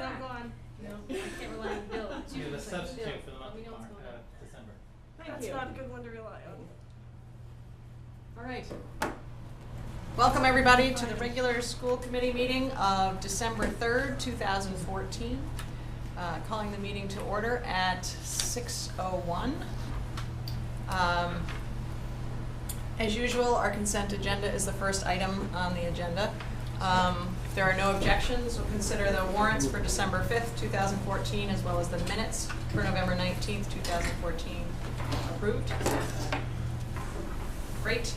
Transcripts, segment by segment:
I'm going. No, I can't rely on Bill. It's You're the usually like substitute Bill. for the month Let me know of what's going on. December. That's not a good one to rely on. All right. Welcome everybody to the regular school committee meeting of December 3rd, 2014. Calling the meeting to order at 6:01. As usual, our consent agenda is the first item on the agenda. If there are no objections, we'll consider the warrants for December 5th, 2014, as well as the minutes for November 19th, 2014 approved. Great.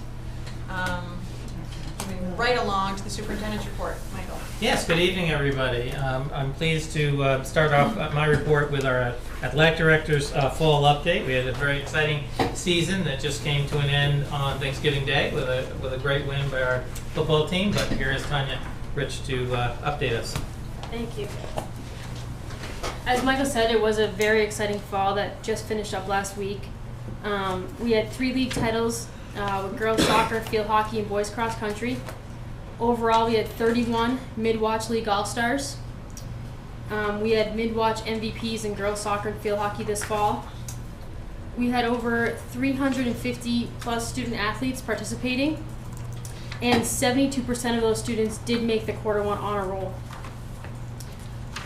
Moving right along to the superintendent's report. Michael. Yes, good evening, everybody. I'm pleased to start off my report with our athletic director's fall update. We had a very exciting season that just came to an end on Thanksgiving Day with a great win by our football team. But here is Tanya Rich to update us. Thank you. As Michael said, it was a very exciting fall that just finished up last week. We had 3 league titles with girls soccer, field hockey, and boys cross country. Overall, we had 31 mid-watch league all-stars. We had mid-watch MVPs in girls soccer and field hockey this fall. We had over 350 plus student athletes participating, and 72% of those students did make the quarter 1 honor roll.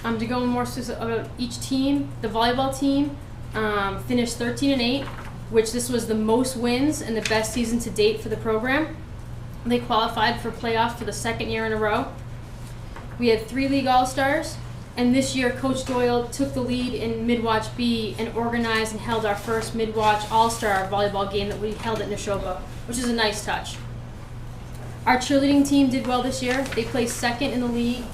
To go more specific about each team, the volleyball team finished 13-8, which this was the most wins and the best season to date for the program. They qualified for playoffs for the 2nd year in a row. We had 3 league all-stars, and this year Coach Doyle took the lead in Mid-Watch B and organized and held our first Mid-Watch all-star volleyball game that we held at Neshoba, which is a nice touch. Our cheerleading team did well this year. They placed 2nd in the league,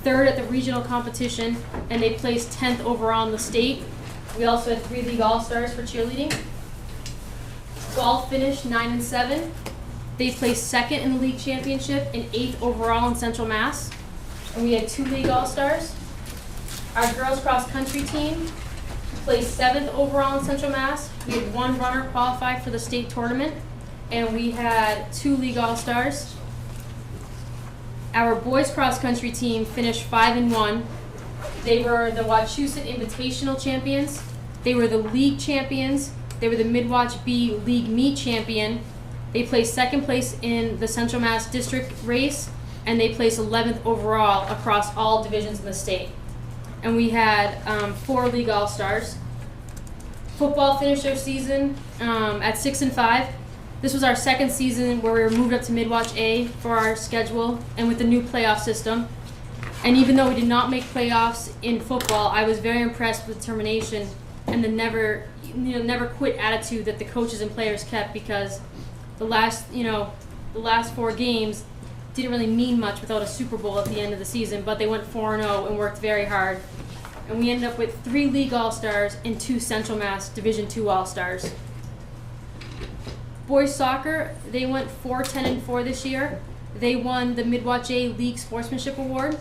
3rd at the regional competition, and they placed 10th overall in the state. We also had 3 league all-stars for cheerleading. Golf finished 9-7. They placed 2nd in the league championship and 8th overall in Central Mass. And we had 2 league all-stars. Our girls cross country team placed 7th overall in Central Mass. We had 1 runner qualify for the state tournament, and we had 2 league all-stars. Our boys cross country team finished 5-1. They were the Wachusett Invitational champions. They were the league champions. They were the Mid-Watch B League Meet champion. They placed 2nd place in the Central Mass District race, and they placed 11th overall across all divisions in the state. And we had 4 league all-stars. Football finished their season at 6-5. This was our 2nd season where we were moved up to Mid-Watch A for our schedule and with the new playoff system. And even though we did not make playoffs in football, I was very impressed with the determination and the never quit attitude that the coaches and players kept, because the last 4 games didn't really mean much without a Super Bowl at the end of the season, but they went 4-0 and worked very hard. And we ended up with 3 league all-stars and 2 Central Mass Division II all-stars. Boys soccer, they went 4-10-4 this year. They won the Mid-Watch A League Sportsmanship Award.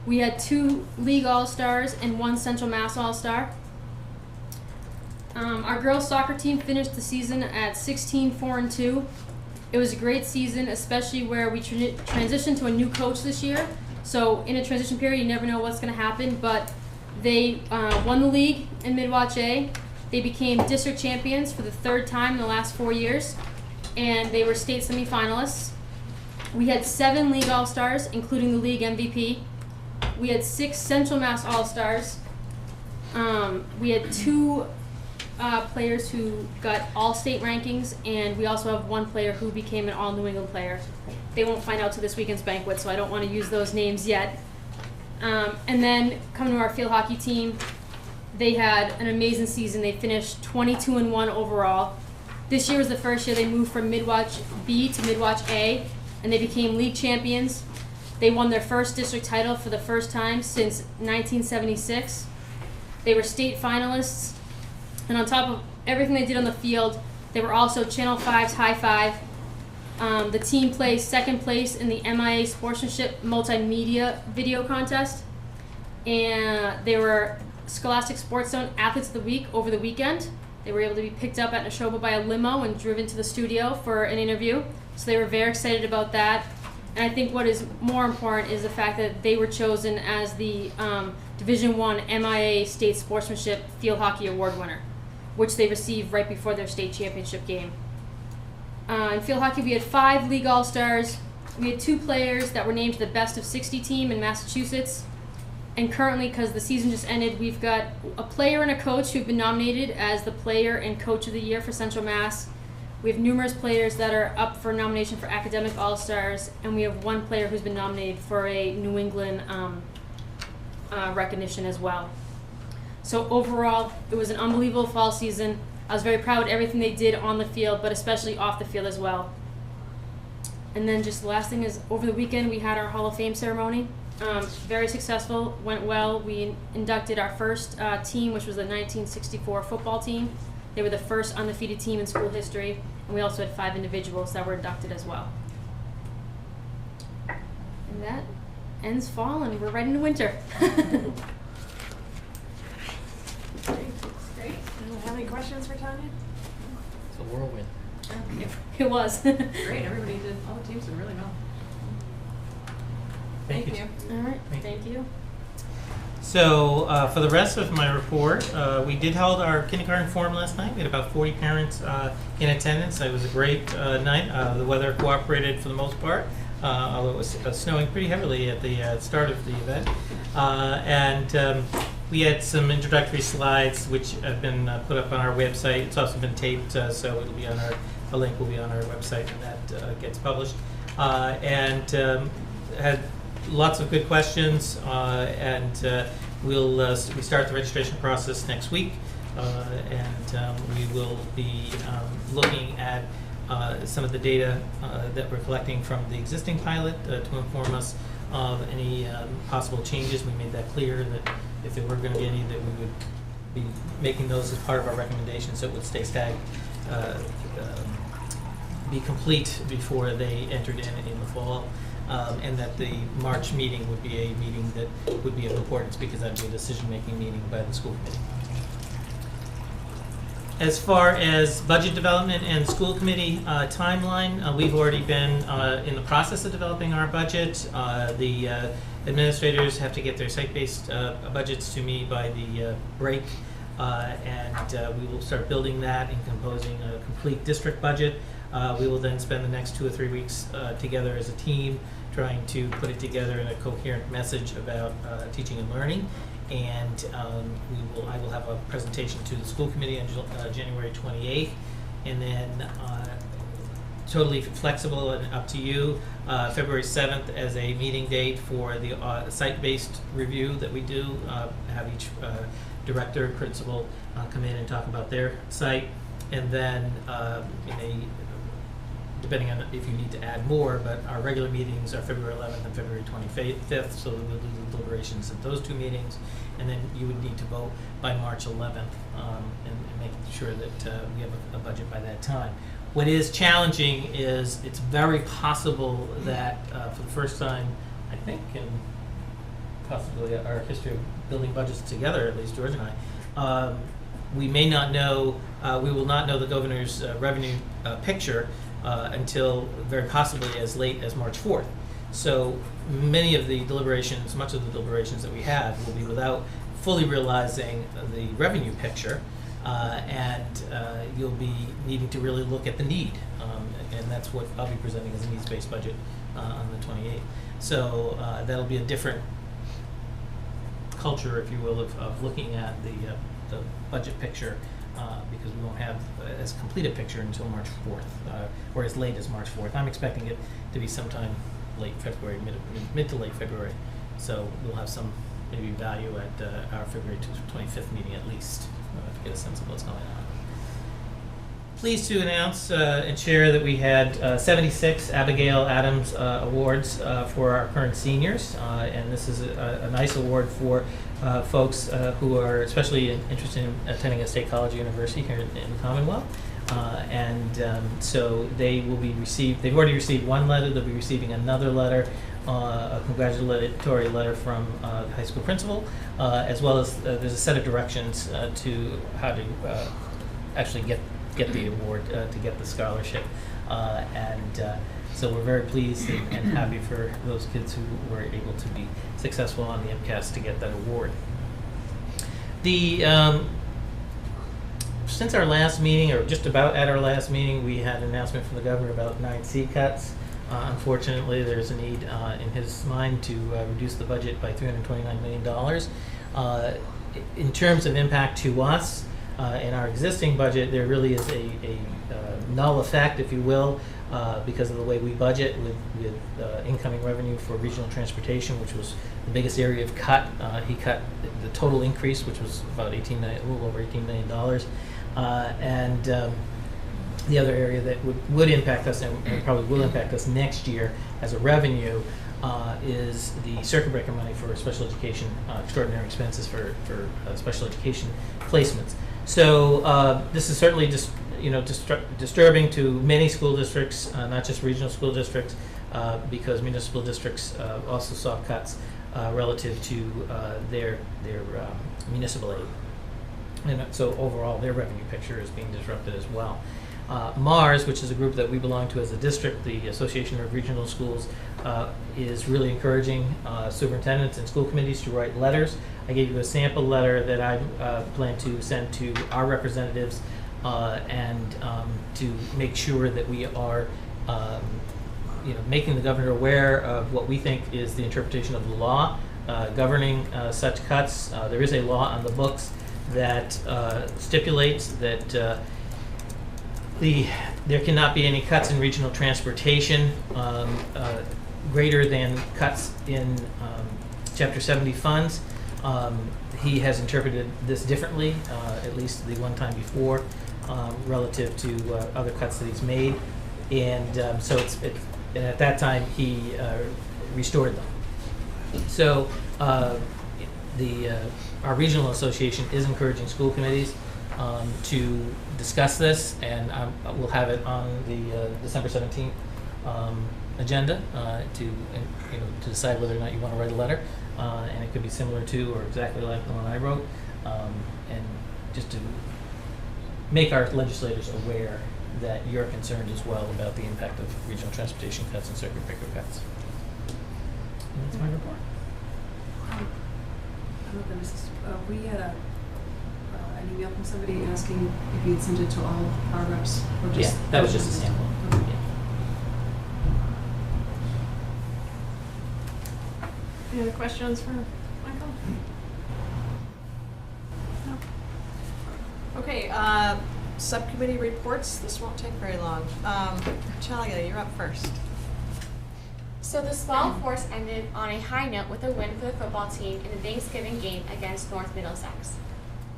We had 2 league all-stars and 1 Central Mass all-star. Our girls soccer team finished the season at 16-4-2. It was a great season, especially where we transitioned to a new coach this year. So in a transition period, you never know what's going to happen. But they won the league in Mid-Watch A. They became district champions for the 3rd time in the last 4 years, and they were state semifinalists. We had 7 league all-stars, including the league MVP. We had 6 Central Mass all-stars. We had 2 players who got all-state rankings, and we also have 1 player who became an all-New England player. They won't find out till this weekend's banquet, so I don't want to use those names yet. And then coming to our field hockey team, they had an amazing season. They finished 22-1 overall. This year was the first year they moved from Mid-Watch B to Mid-Watch A, and they became league champions. They won their first district title for the first time since 1976. They were state finalists. And on top of everything they did on the field, they were also Channel 5's High Five. The team placed 2nd place in the MIA Sportsmanship Multimedia Video Contest. And they were Scholastic Sports Zone Athletes of the Week over the weekend. They were able to be picked up at Neshoba by a limo and driven to the studio for an interview. So they were very excited about that. And I think what is more important is the fact that they were chosen as the Division I MIA State Sportsmanship Field Hockey Award winner, which they received right before their state championship game. In field hockey, we had 5 league all-stars. We had 2 players that were named to the best of 60 team in Massachusetts. And currently, because the season just ended, we've got a player and a coach who've been nominated as the player and coach of the year for Central Mass. We have numerous players that are up for nomination for academic all-stars, and we have 1 player who's been nominated for a New England recognition as well. So overall, it was an unbelievable fall season. I was very proud of everything they did on the field, but especially off the field as well. And then just the last thing is, over the weekend we had our Hall of Fame ceremony. Very successful, went well. We inducted our first team, which was the 1964 football team. They were the first undefeated team in school history, and we also had 5 individuals that were inducted as well. And that ends fall, and we're right into winter. Great. Anyone have any questions for Tanya? It's a whirlwind. It was. Great, everybody did, all the teams did really well. Thank you. All right, thank you. So for the rest of my report, we did hold our kindergarten forum last night. We had about 40 parents in attendance. It was a great night. The weather cooperated for the most part, although it was snowing pretty heavily at the start of the event. And we had some introductory slides which have been put up on our website. It's also been taped, so it'll be on a link will be on our website when that gets published. And had lots of good questions, and we start the registration process next week, and we will be looking at some of the data that we're collecting from the existing pilot to inform us of any possible changes. We made that clear that if there were going to be any, that we would be making those as part of our recommendations, so it would stay be complete before they entered in the fall. And that the March meeting would be a meeting that would be of importance because that would be a decision-making meeting by the school committee. As far as budget development and school committee timeline, we've already been in the process of developing our budget. The administrators have to get their site-based budgets to me by the break, and we will start building that and composing a complete district budget. We will then spend the next 2 or 3 weeks together as a team, trying to put it together in a coherent message about teaching and learning. And I will have a presentation to the school committee on January 28th, and then totally flexible and up to you, February 7th as a meeting date for the site-based review that we do. Have each director, principal come in and talk about their site, and then depending on if you need to add more, but our regular meetings are February 11th and February 25th, so we'll do the deliberations at those 2 meetings, and then you would need to vote by March 11th and make sure that we have a budget by that time. What is challenging is it's very possible that for the first time, I think, in possibly our history of building budgets together, at least George and I, we may not know, we will not know the governor's revenue picture until very possibly as late as March 4th. So many of the deliberations, much of the deliberations that we have will be without fully realizing the revenue picture, and you'll be needing to really look at the need, and that's what I'll be presenting as a needs-based budget on the 28th. So that'll be a different culture, if you will, of looking at the budget picture, because we won't have as complete a picture until March 4th, or as late as March 4th. I'm expecting it to be sometime late February, mid to late February. So we'll have some maybe value at our February 25th meeting at least, to get a sense of what's going on. Pleased to announce and share that we had 76 Abigail Adams Awards for our current seniors, and this is a nice award for folks who are especially interested in attending a state college or university here in the Commonwealth. So they will be received, they've already received one letter, they'll be receiving another letter, a congratulatory letter from the high school principal, as well as there's a set of directions to how to actually get the award, to get the scholarship. So we're very pleased and happy for those kids who were able to be successful on the MCAS to get that award. Since our last meeting, or just about at our last meeting, we had an announcement from the governor about NEASC cuts. Unfortunately, there's a need in his mind to reduce the budget by $329 million. In terms of impact to us, in our existing budget, there really is a null effect, if you will, because of the way we budget with incoming revenue for regional transportation, which was the biggest area of cut. He cut the total increase, which was about a little over $18 million. And the other area that would impact us and probably will impact us next year as a revenue is the circuit breaker money for special education, extraordinary expenses for special education placements. So this is certainly just disturbing to many school districts, not just regional school districts, because municipal districts also saw cuts relative to their municipal aid. And so overall, their revenue picture is being disrupted as well. MARS, which is a group that we belong to as a district, the Association of Regional Schools, is really encouraging superintendents and school committees to write letters. I gave you a sample letter that I plan to send to our representatives and to make sure that we are making the governor aware of what we think is the interpretation of the law governing such cuts. There is a law on the books that stipulates that there cannot be any cuts in regional transportation greater than cuts in Chapter 70 funds. He has interpreted this differently, at least the one time before, relative to other cuts that he's made, and so and at that time he restored them. So our regional association is encouraging school committees to discuss this, and we'll have it on the December 17th agenda to decide whether or not you want to write a letter, and it could be similar to or exactly like the one I wrote, and just to make our legislators aware that you're concerned as well about the impact of regional transportation cuts and circuit breaker cuts. And that's my report. I don't know if we had an email from somebody asking if you'd sent it to all our reps or just. Yeah, that was just a sample. Okay. Yeah. Any other questions for Michael? No. Okay, subcommittee reports. This won't take very long. Chalia, you're up first. So the small force ended on a high note with a win for the football team in the Thanksgiving game against North Middlesex.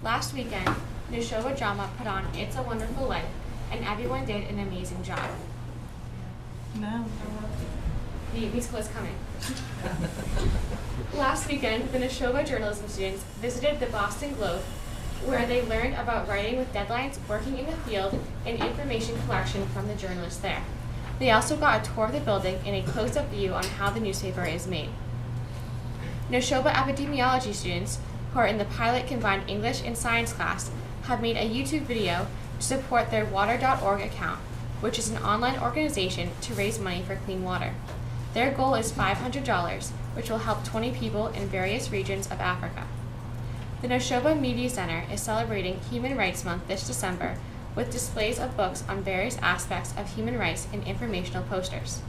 Last weekend, Neshoba Drama put on It's a Wonderful Life, and everyone did an amazing job. No. The musical is coming. Last weekend, the Neshoba journalism students visited the Boston Globe, where they learned about writing with deadlines, working in the field, and information collection from the journalists there. They also got a tour of the building and a close-up view on how the newspaper is made. Neshoba epidemiology students, who are in the pilot combined English and science class, have made a YouTube video to support their water.org account, which is an online organization to raise money for clean water. Their goal is $500, which will help 20 people in various regions of Africa. The Neshoba Media Center is celebrating Human Rights Month this December with displays of books on various aspects of human rights and informational posters.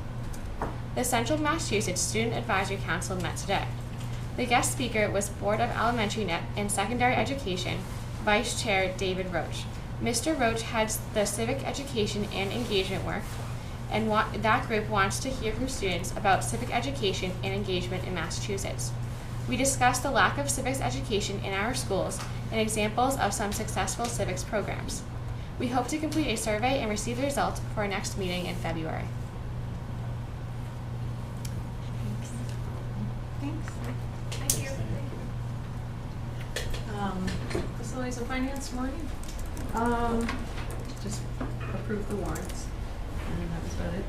The Central Massachusetts Student Advisory Council met today. The guest speaker was Board of Elementary and Secondary Education Vice Chair David Roach. Mr. Roach heads the civic education and engagement work, and that group wants to hear from students about civic education and engagement in Massachusetts. We discussed the lack of civics education in our schools and examples of some successful civics programs. We hope to complete a survey and receive the results for our next meeting in February. Thanks. Thank you. Facilities and Finance, Maureen? Just approve the warrants, and that was about it.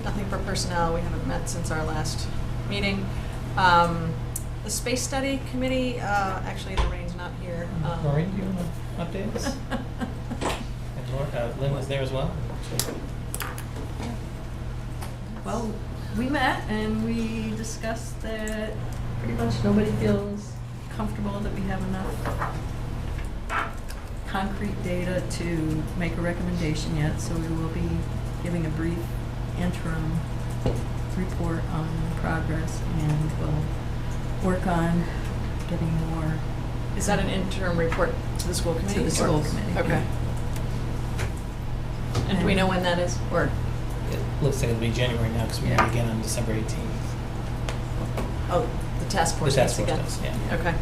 Nothing for personnel. We haven't met since our last meeting. The Space Study Committee, actually Lorraine's not here. Maureen, do you want to update us? I Lynn was there as well. Well, we met and we discussed that pretty much nobody feels comfortable that we have enough concrete data to make a recommendation yet, so we will be giving a brief interim report on progress, and we'll work on getting more Is that an interim report to the school committee? to the school committee. Okay. And do we know when that is? Or, It looks like it'll be January now because we meet Yeah. again on December 18th. oh, the task force The task meets force again? does, yeah. Okay.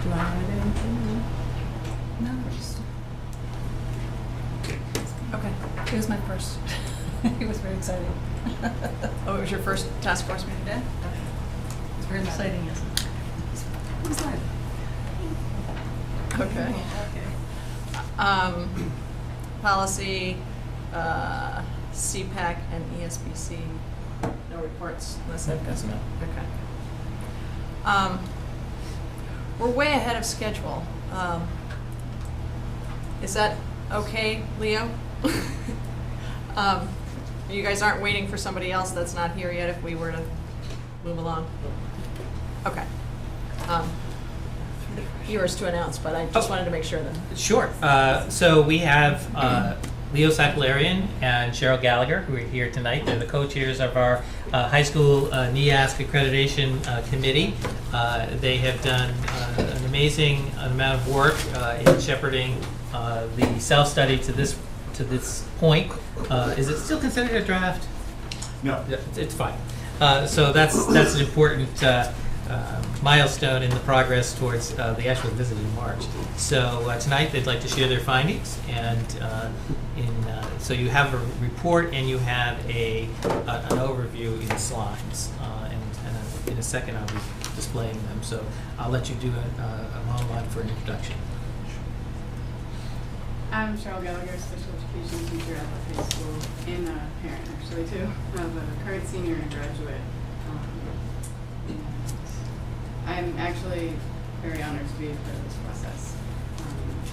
Do I have anything? No, just, Okay. it was my first. It was very exciting. Oh, it was your first task force meeting day? It's very exciting, isn't it? It was live. Okay. Policy, CPAC and ESBC, no reports unless I've got That's no. Okay. We're way ahead of schedule. Is that okay, Leo? You guys aren't waiting for somebody else that's not here yet if we were to move along? Okay. Yours to announce, but I just wanted to make sure that. Sure. So we have Leo Sakalarian and Cheryl Gallagher, who are here tonight. They're the co-chairs of our high school NEASC accreditation committee. They have done an amazing amount of work in shepherding the self-study to this point. Is it still considered a draft? No. It's fine. So that's an important milestone in the progress towards the actual visit in March. So tonight they'd like to share their findings, and so you have a report and you have an overview in slides, and in a second I'll be displaying them. So I'll let you do a monologue for an introduction. I'm Cheryl Gallagher, special education teacher at the high school, and a parent actually too, of a current senior and graduate. And I'm actually very honored to be a part of this process.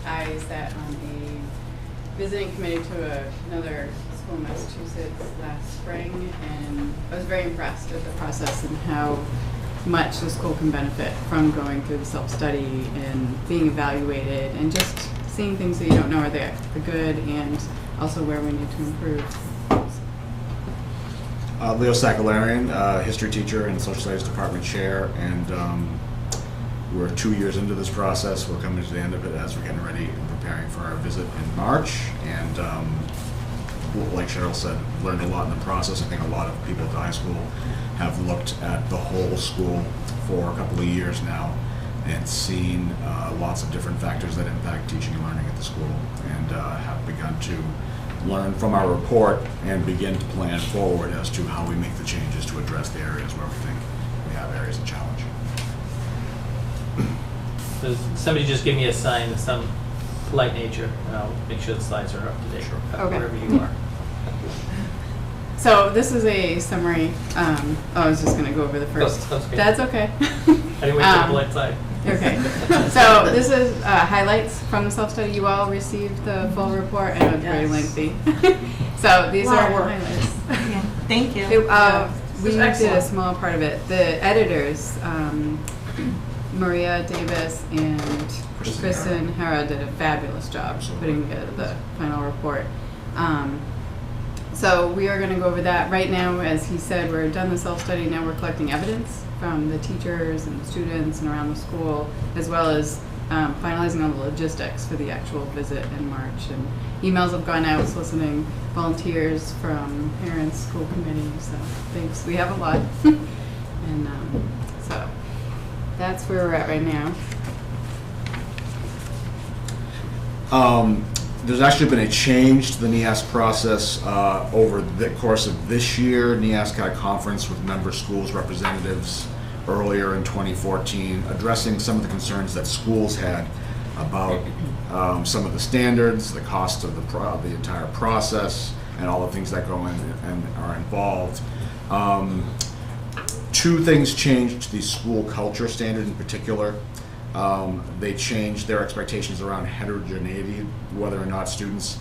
I sat on a visiting committee to another school in Massachusetts last spring, and I was very impressed with the process and how much the school can benefit from going through the self-study and being evaluated and just seeing things that you don't know are there, the good and also where we need to improve. Leo Sakalarian, history teacher and social studies department chair, and we're 2 years into this process. We're coming to the end of it as we're getting ready and preparing for our visit in March. And like Cheryl said, learned a lot in the process. I think a lot of people at the high school have looked at the whole school for a couple of years now and seen lots of different factors that impact teaching and learning at the school, and have begun to learn from our report and begin to plan forward as to how we make the changes to address the areas where we think we have areas of challenge. So somebody just give me a sign of some polite nature, and I'll make sure the slides are up to date, Okay. wherever you are. So this is a summary. I was just going to go over the first. That's okay. That's okay. I didn't wait for the polite side. Okay. So this is highlights from the self-study. You all received the full report. I know it's very Yes. lengthy. So these Lot are of work. highlights. Yeah, thank you. We This is did a excellent. small part of it. The editors, Maria Davis and Kristen Hara did a fabulous job putting together the final report. So we are going to go over that right now. As he said, we're done the self-study. Now we're collecting evidence from the teachers and the students and around the school, as well as finalizing all the logistics for the actual visit in March. And emails have gone out soliciting volunteers from parents, school committees. So thanks. We have a lot. And so that's where we're at right now. There's actually been a change to the NEASC process over the course of this year. NEASC had a conference with member schools representatives earlier in 2014, addressing some of the concerns that schools had about some of the standards, the cost of the entire process, and all the things that go in and are involved. Two things changed to the school culture standard in particular. They changed their expectations around heterogeneity, whether or not students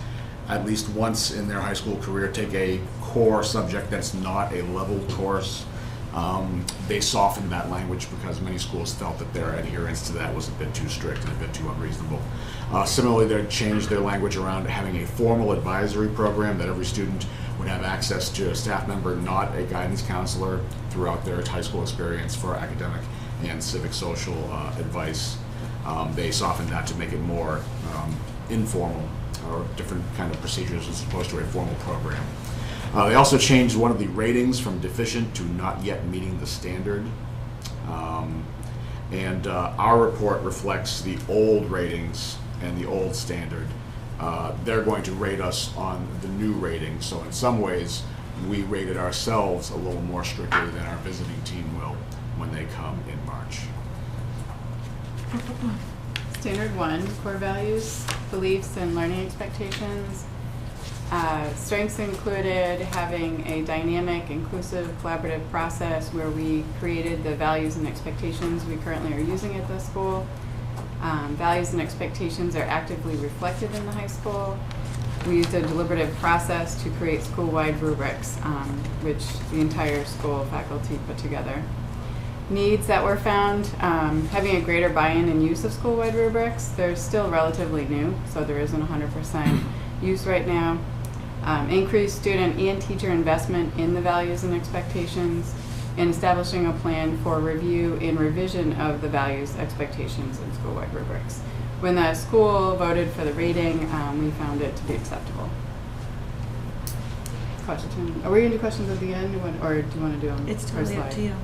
at least once in their high school career take a core subject that's not a level course. They softened that language because many schools felt that their adherence to that was a bit too strict and a bit too unreasonable. Similarly, they changed their language around having a formal advisory program that every student would have access to a staff member, not a guidance counselor, throughout their high school experience for academic and civic social advice. They softened that to make it more informal or different kind of procedures as opposed to a formal program. They also changed one of the ratings from deficient to not yet meeting the standard. Our report reflects the old ratings and the old standard. They're going to rate us on the new rating, so in some ways we rated ourselves a little more strictly than our visiting team will when they come in March. Standard 1, core values, beliefs, and learning expectations. Strengths included having a dynamic, inclusive, collaborative process where we created the values and expectations we currently are using at the school. Values and expectations are actively reflected in the high school. We used a deliberative process to create school-wide rubrics, which the entire school faculty put together. Needs that were found, having a greater buy-in and use of school-wide rubrics. They're still relatively new, so there isn't 100% use right now. Increased student and teacher investment in the values and expectations, and establishing a plan for review and revision of the values, expectations, and school-wide rubrics. When the school voted for the rating, we found it to be acceptable. Question. Are we going to do questions at the end, or do you want to do them? It's per totally up slide? to you.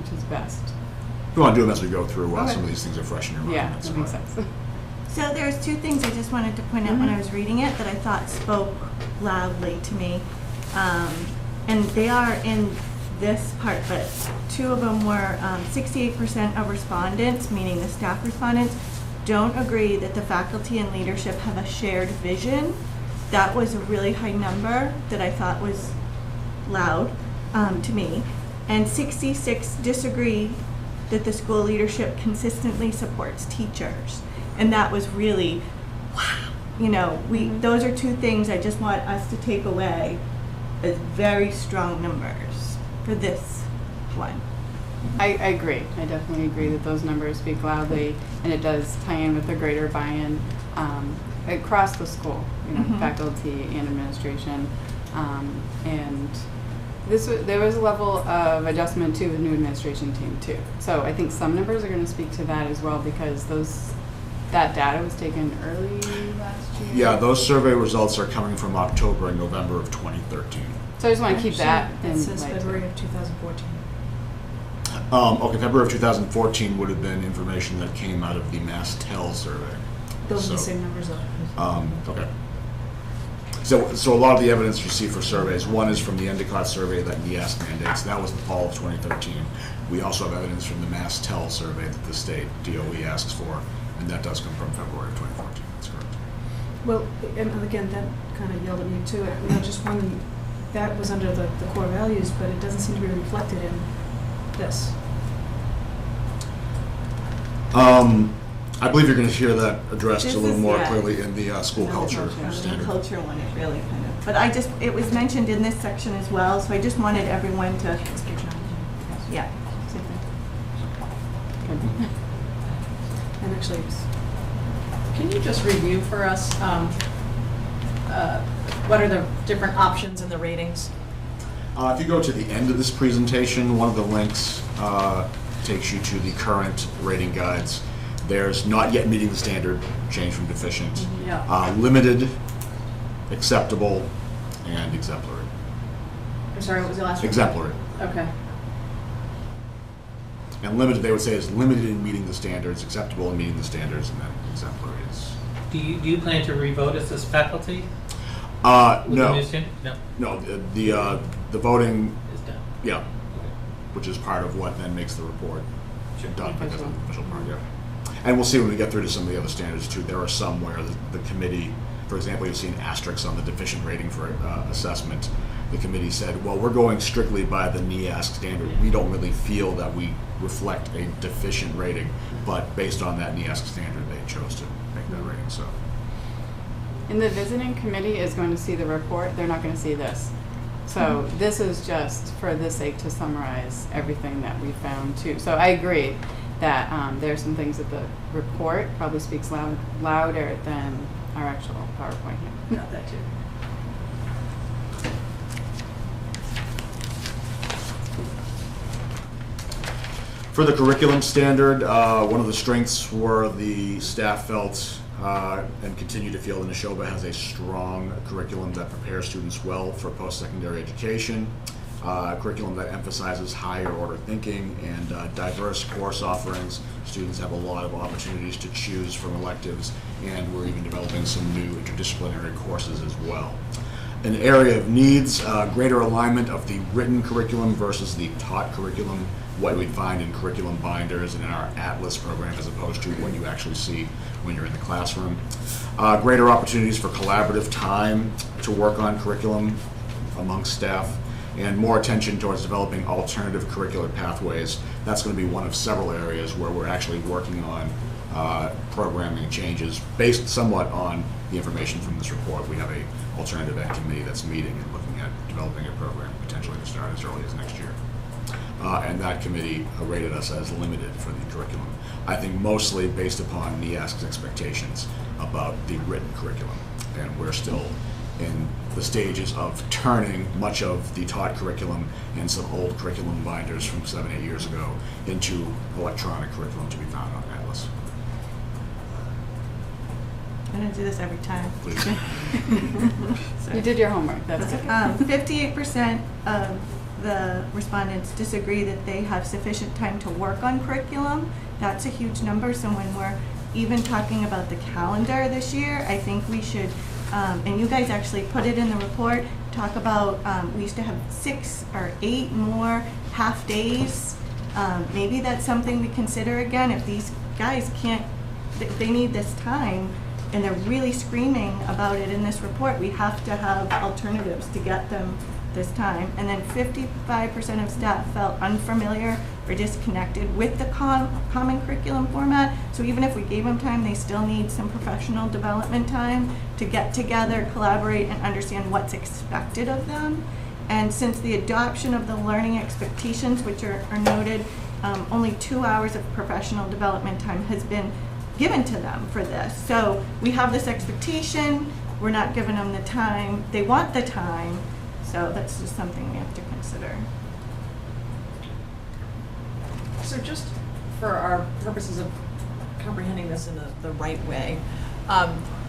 Which is best? We want to do them as we go through while Okay. some of these things are fresh in your mind. Yeah, That's that makes fine. sense. So there's two things I just wanted to point out when I was reading it that I thought spoke loudly to me. And they are in this part, but two of them were 68% of respondents, meaning the staff respondents, don't agree that the faculty and leadership have a shared vision. That was a really high number that I thought was loud to me. And 66 disagree that the school leadership consistently supports teachers. And that was really, wow. You know, those are two things I just want us to take away as very strong numbers for this one. I agree. I definitely agree that those numbers speak loudly, and it does tie in with the greater buy-in across the school, you know, faculty and administration. And there was a level of adjustment to the new administration team too. So I think some numbers are going to speak to that as well, because that data was taken early last year. Yeah, those survey results are coming from October and November of 2013. So I just want to keep that in It says mind, too. February of 2014. Okay, February of 2014 would have been information that came out of the Mass Tell survey. Those are the So, same numbers though. Okay. So a lot of the evidence you see for surveys, one is from the Endicott survey that NEASC mandates. That was the fall of 2013. We also have evidence from the Mass Tell survey that the state DOE asks for, and that does come from February of 2014. That's correct. Well, and again, that kind of yelled at me too. I mean, I just wondering, that was under the core values, but it doesn't seem to be reflected in this. I believe you're going to hear that addressed This a little is- more yeah. clearly in the school culture culture. The standard. culture one, it really kind of, but it was mentioned in this section as well, so I just wanted everyone to, It's page 9. yeah. Same thing. And actually, Can you just review for us what are the different options in the ratings? If you go to the end of this presentation, one of the links takes you to the current rating guides. There's not yet meeting the standard, change from deficient, Yeah. limited, acceptable, and exemplary. I'm sorry, what was the last one? Exemplary. Okay. And limited, they would say, is limited in meeting the standards, acceptable in meeting the standards, and then exemplary is. Do you plan to revote us as faculty? With the No, new standard? No, no, the voting, it's done. yeah, Okay. which is part of what then makes the report Sure. done because of the official part, yeah. And we'll see when we get through to some of the other standards too. There are some where the committee, for example, you've seen asterisks on the deficient rating for assessment. The committee said, well, we're going strictly by the NEASC standard. We don't really feel that we reflect a deficient rating, but based on that NEASC standard, they chose to make that rating. So, And the visiting committee is going to see the report. They're not going to see this. So this is just for the sake to summarize everything that we found too. So I agree that there are some things that the report probably speaks louder than our actual PowerPoint here. Got that too. for the curriculum standard, one of the strengths were the staff felt and continue to feel that Neshoba has a strong curriculum that prepares students well for post-secondary education, curriculum that emphasizes higher order thinking and diverse course offerings. Students have a lot of opportunities to choose from electives, and we're even developing some new interdisciplinary courses as well. An area of needs, greater alignment of the written curriculum versus the taught curriculum, what we'd find in curriculum binders and in our Atlas program as opposed to what you actually see when you're in the classroom. Greater opportunities for collaborative time to work on curriculum amongst staff, and more attention towards developing alternative curricular pathways. That's going to be one of several areas where we're actually working on programming changes based somewhat on the information from this report. We have a alternative ed committee that's meeting and looking at developing a program potentially to start as early as next year. And that committee rated us as limited for the curriculum. I think mostly based upon NEASC's expectations about the written curriculum. And we're still in the stages of turning much of the taught curriculum and some old curriculum binders from 7-8 years ago into electronic curriculum to be found on Atlas. I'm gonna do this every time. Please. You did your homework, that's okay. 58% of the respondents disagree that they have sufficient time to work on curriculum. That's a huge number, so when we're even talking about the calendar this year, I think we should, and you guys actually put it in the report, talk about, we used to have 6 or 8 more half days. Maybe that's something we consider again. If these guys can't, they need this time, and they're really screaming about it in this report, we have to have alternatives to get them this time. And then 55% of staff felt unfamiliar or disconnected with the common curriculum format. So even if we gave them time, they still need some professional development time to get together, collaborate, and understand what's expected of them. And since the adoption of the learning expectations, which are noted, only 2 hours of professional development time has been given to them for this. So we have this expectation, we're not giving them the time, they want the time, so that's just something we have to consider. So just for our purposes of comprehending this in the right way,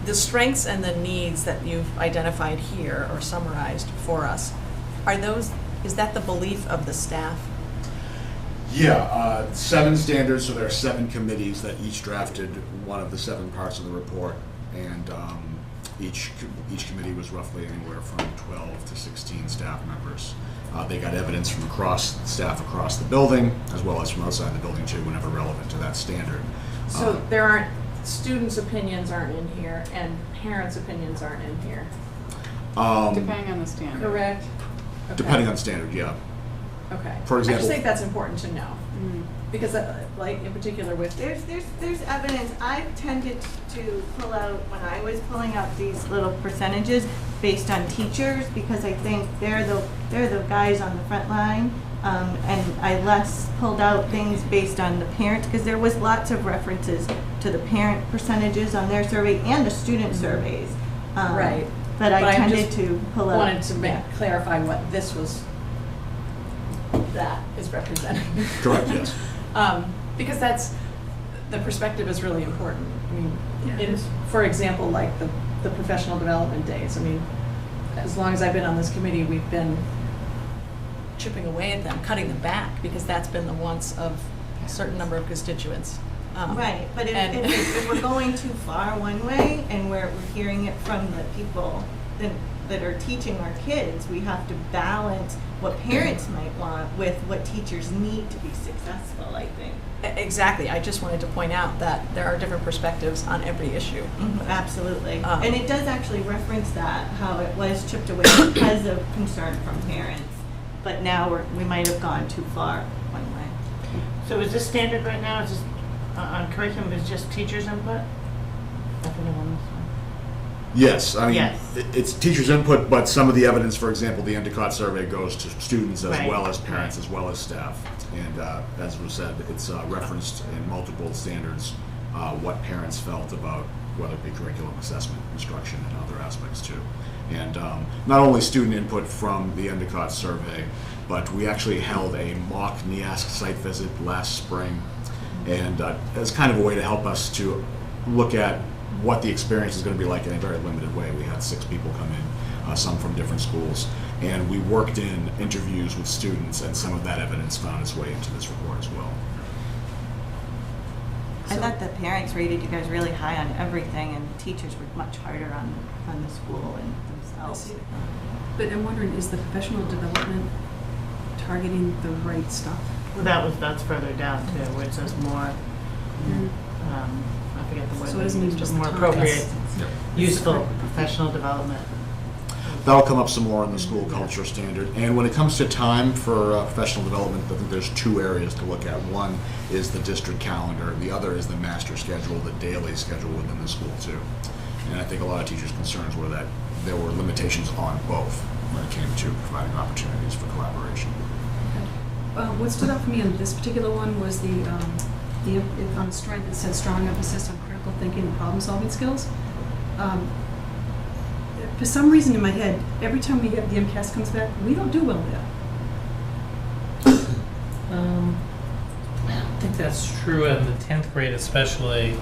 the strengths and the needs that you've identified here or summarized for us, is that the belief of the staff? Yeah, 7 standards, so there are 7 committees that each drafted one of the 7 parts of the report, and each committee was roughly anywhere from 12 to 16 staff members. They got evidence from staff across the building, as well as from outside the building too, whenever relevant to that standard. So there aren't, students' opinions aren't in here, and parents' opinions aren't in here, Depending on the standard. correct? Okay. Depending on standard, yeah. Okay. For I example- just think that's important to know, Mm. because like in particular with, There's evidence. I've tended to pull out, when I was pulling out these little percentages based on teachers, because I think they're the guys on the front line, and I less pulled out things based on the parents, because there was lots of references to the parent percentages on their survey and the student surveys. Right. But I I tended just to pull out. wanted to yeah. clarify what this was, that is representing. Correct, yes. Because the perspective is really important. I mean, Yeah. for example, like the professional development days, I mean, as long as I've been on this committee, we've been chipping away at them, cutting them back, because that's been the wants of a certain number of constituents. Right, but and- if we're going too far one way and we're hearing it from the people that are teaching our kids, we have to balance what parents might want with what teachers need to be successful, I think. Exactly. I just wanted to point out that there are different perspectives on every issue. Absolutely. Um, And it does actually reference that, how it was chipped away because of concern from parents. But now we might have gone too far one way. So is this standard right now, is this, on curriculum, is just teachers' input? I forget on this one. Yes, I mean, Yes. it's teachers' input, but some of the evidence, for example, the Endicott survey goes to students as Right. well as parents, Right. as well as staff. And as was said, it's referenced in multiple standards what parents felt about whether it be curriculum, assessment, instruction, and other aspects too. And not only student input from the Endicott survey, but we actually held a mock NEASC site visit last spring, and as kind of a way to help us to look at what the experience is going to be like in a very limited way. We had 6 people come in, some from different schools, and we worked in interviews with students, and some of that evidence found its way into this report as well. I thought the parents rated you guys really high on everything, and teachers were much harder on the school and themselves. But I'm wondering, is the professional development targeting the right stuff? Well, that's further down too, where it says more, I forget the word. So it doesn't mean just the more content. appropriate, Yep. useful professional development. That'll come up some more in the school culture standard. And when it comes to time for professional development, I think there's 2 areas to look at. One is the district calendar. The other is the master schedule, the daily schedule within the school too. And I think a lot of teachers' concerns were that there were limitations on both when it came to providing opportunities for collaboration. What stood out for me on this particular one was on strength, it said strong emphasis on critical thinking and problem-solving skills. For some reason in my head, every time we have the MCAS comes back, we don't do well there. I think that's true in the 10th grade especially.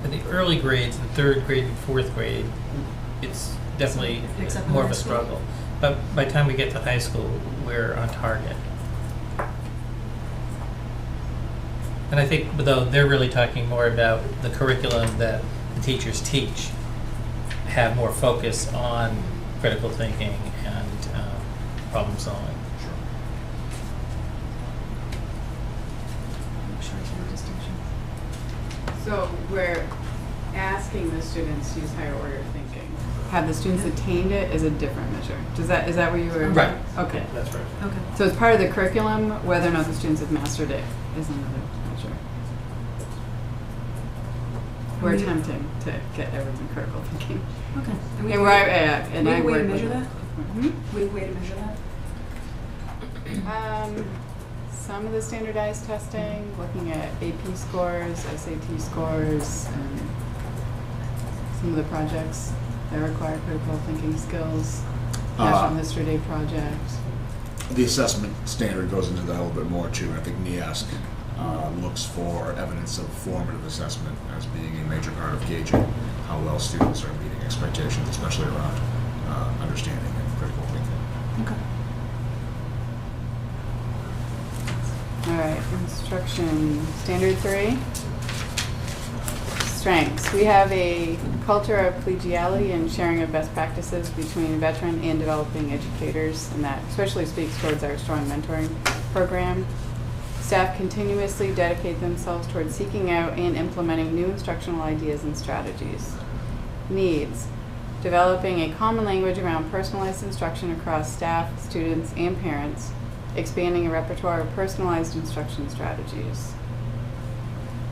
In the early grades, in 3rd grade and 4th grade, it's definitely Except in more of high a school? struggle. But by the time we get to high school, we're on target. And I think, though, they're really talking more about the curriculum that the teachers teach, have more focus on critical thinking and problem solving. I'm sure it's no distinction. So we're asking the students to use higher order thinking. Have the students attained it is a different measure. Is that where you were? Right. Okay. That's right. Okay. So it's part of the curriculum, whether or not the students have mastered it is another measure. We're And we- attempting to get everyone critical thinking. Okay. And I we work way to with measure them. that? We have a way to measure that? Some of the standardized testing, looking at AP scores, SAT scores, and some of the projects that require critical thinking skills, National History Day project. The assessment standard goes into that a little bit more too. I think NEASC looks for evidence of formative assessment as being a major part of gauging how well students are meeting expectations, especially around understanding and critical thinking. Okay. All right, instruction standard 3. Strengths. We have a culture of collegiality and sharing of best practices between veteran and developing educators, and that especially speaks towards our strong mentoring program. Staff continuously dedicate themselves towards seeking out and implementing new instructional ideas and strategies. Needs. Developing a common language around personalized instruction across staff, students, and parents, expanding a repertoire of personalized instruction strategies.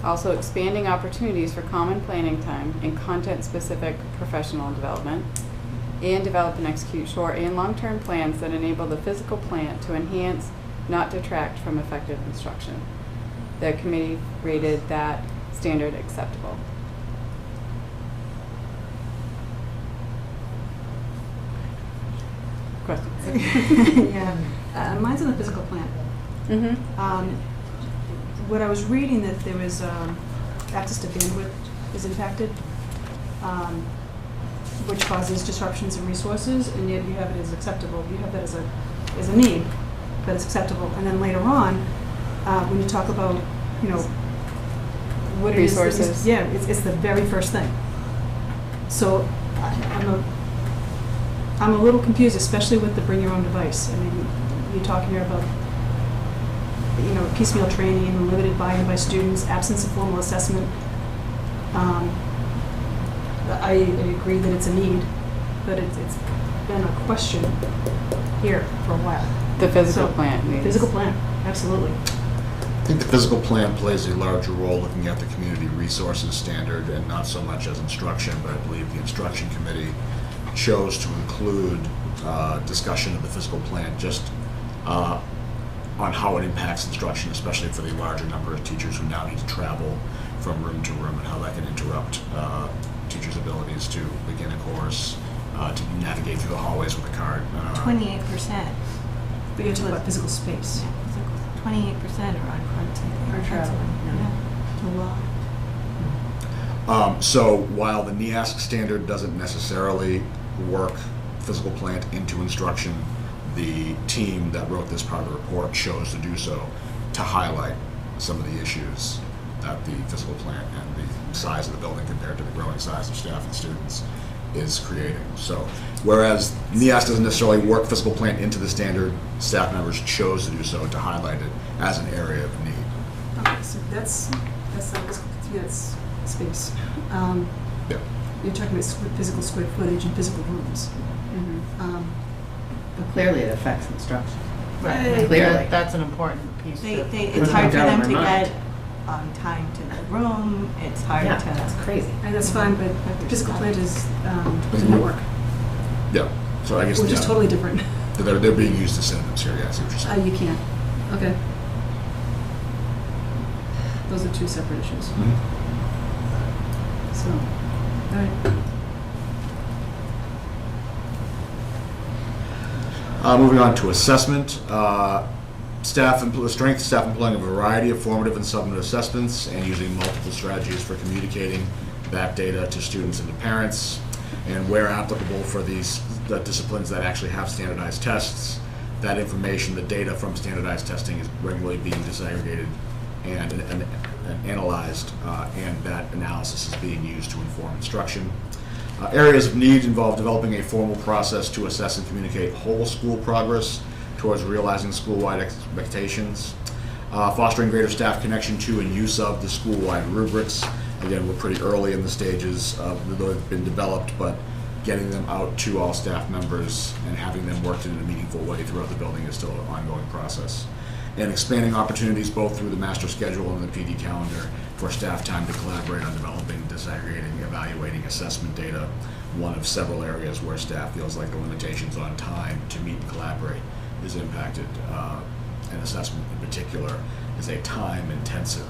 Also expanding opportunities for common planning time and content-specific professional development, and develop and execute short and long-term plans that enable the physical plant to enhance, not detract from effective instruction. The committee rated that standard acceptable. Questions? Yeah. Mine's on the physical plant. Mm-hmm. What I was reading that there was access to bandwidth is impacted, which causes disruptions in resources, and yet you have it as acceptable. You have that as a need, but it's acceptable. And then later on, when you talk about, what it is that you- Resources. yeah, it's the very first thing. So I'm a little confused, especially with the bring your own device. I mean, you're talking here about piecemeal training, limited buy-in by students, absence of formal assessment. I agree that it's a need, but it's been a question here for a while. The physical So, plant needs. Physical plan, absolutely. I think the physical plan plays a larger role looking at the community resources standard and not so much as instruction, but I believe the instruction committee chose to include discussion of the physical plan just on how it impacts instruction, especially for the larger number of teachers who now need to travel from room to room and how that can interrupt teachers' abilities to begin a course, to navigate through the hallways with a card. 28%. But you're talking about physical space. 28% are on cards, I think. Are traveling, Yeah, it's a lot. So while the NEASC standard doesn't necessarily work physical plant into instruction, the team that wrote this part of the report chose to do so to highlight some of the issues that the physical plant and the size of the building compared to the growing size of staff and students is creating. So whereas NEASC doesn't necessarily work physical plant into the standard, staff members chose to do so to highlight it as an area of need. Okay, so that's not physical, that's space. Yeah. You're talking about physical square footage and physical rooms. But clearly it affects instruction. Right. Clearly. That's an important piece. It's hard for them to get on time to the room. It's hard Yeah, to. that's crazy. And that's fine, but physical plant is the network, Yeah. So I guess which is totally different. they're being used as synonyms here. Yeah, I see what you're saying. You can't. Okay. Those are two separate issues. So, all right. Moving on to assessment. Staff employing a variety of formative and summative assessments and using multiple strategies for communicating that data to students and to parents. And where applicable for the disciplines that actually have standardized tests, that information, the data from standardized testing is regularly being disaggregated and analyzed, and that analysis is being used to inform instruction. Areas of need involve developing a formal process to assess and communicate whole school progress towards realizing school-wide expectations, fostering greater staff connection to and use of the school-wide rubrics. Again, we're pretty early in the stages of they've been developed, but getting them out to all staff members and having them worked in a meaningful way throughout the building is still an ongoing process. And expanding opportunities both through the master schedule and the PD calendar for staff time to collaborate on developing, disaggregating, evaluating assessment data, one of several areas where staff feels like the limitations on time to meet and collaborate is impacted. And assessment in particular is a time-intensive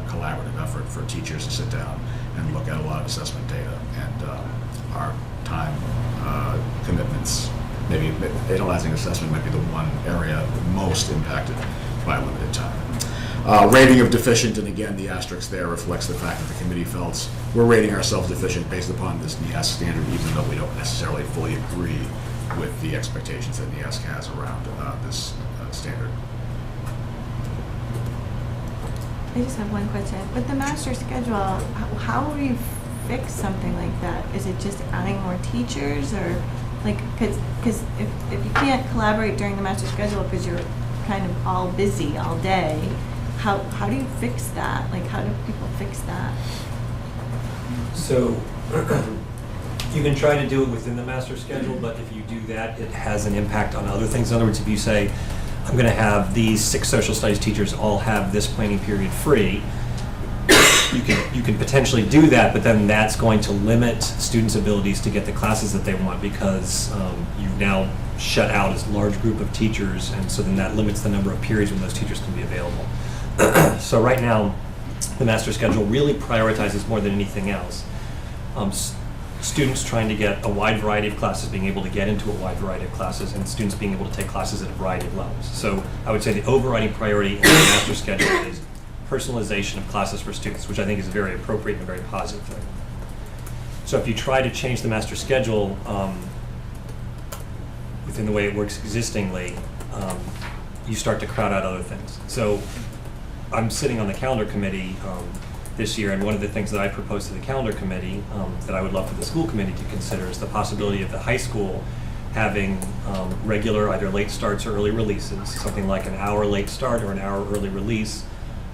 collaborative effort for teachers to sit down and look at a lot of assessment data, and our time commitments, maybe analyzing assessment might be the one area most impacted by limited time. Rating of deficient, and again, the asterisk there reflects the fact that the committee felt we're rating ourselves deficient based upon this NEASC standard, even though we don't necessarily fully agree with the expectations that NEASC has around this standard. I just have one question. With the master schedule, how will you fix something like that? Is it just adding more teachers, or like, because if you can't collaborate during the master schedule because you're kind of all busy all day, how do you fix that? Like, how do people fix that? So you can try to do it within the master schedule, but if you do that, it has an impact on other things. In other words, if you say, I'm going to have these 6 social studies teachers all have this planning period free, you can potentially do that, but then that's going to limit students' abilities to get the classes that they want, because you've now shut out a large group of teachers, and so then that limits the number of periods when those teachers can be available. So right now, the master schedule really prioritizes more than anything else students trying to get a wide variety of classes, being able to get into a wide variety of classes, and students being able to take classes at a variety of levels. So I would say the overriding priority in the master schedule is personalization of classes for students, which I think is a very appropriate and a very positive thing. So if you try to change the master schedule within the way it works existingly, you start to crowd out other things. So I'm sitting on the calendar committee this year, and one of the things that I proposed to the calendar committee that I would love for the school committee to consider is the possibility of the high school having regular either late starts or early releases, something like an hour late start or an hour early release,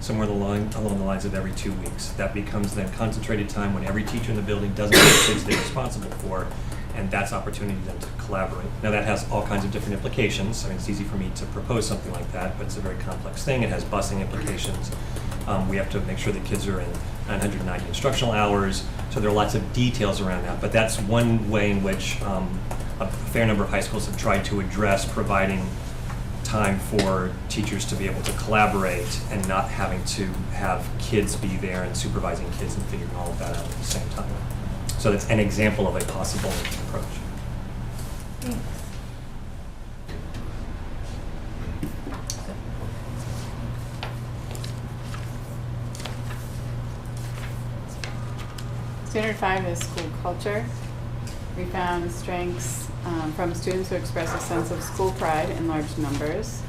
somewhere along the lines of every 2 weeks. That becomes then concentrated time when every teacher in the building doesn't have the kids they're responsible for, and that's opportunity then to collaborate. Now that has all kinds of different implications. I mean, it's easy for me to propose something like that, but it's a very complex thing. It has busing implications. We have to make sure that kids are in 990 instructional hours, so there are lots of details around that. But that's one way in which a fair number of high schools have tried to address providing time for teachers to be able to collaborate and not having to have kids be there and supervising kids and figuring all of that out at the same time. So that's an example of a possible approach. Thanks. Standard 5 is school culture. We found strengths from students who express a sense of school pride in large numbers.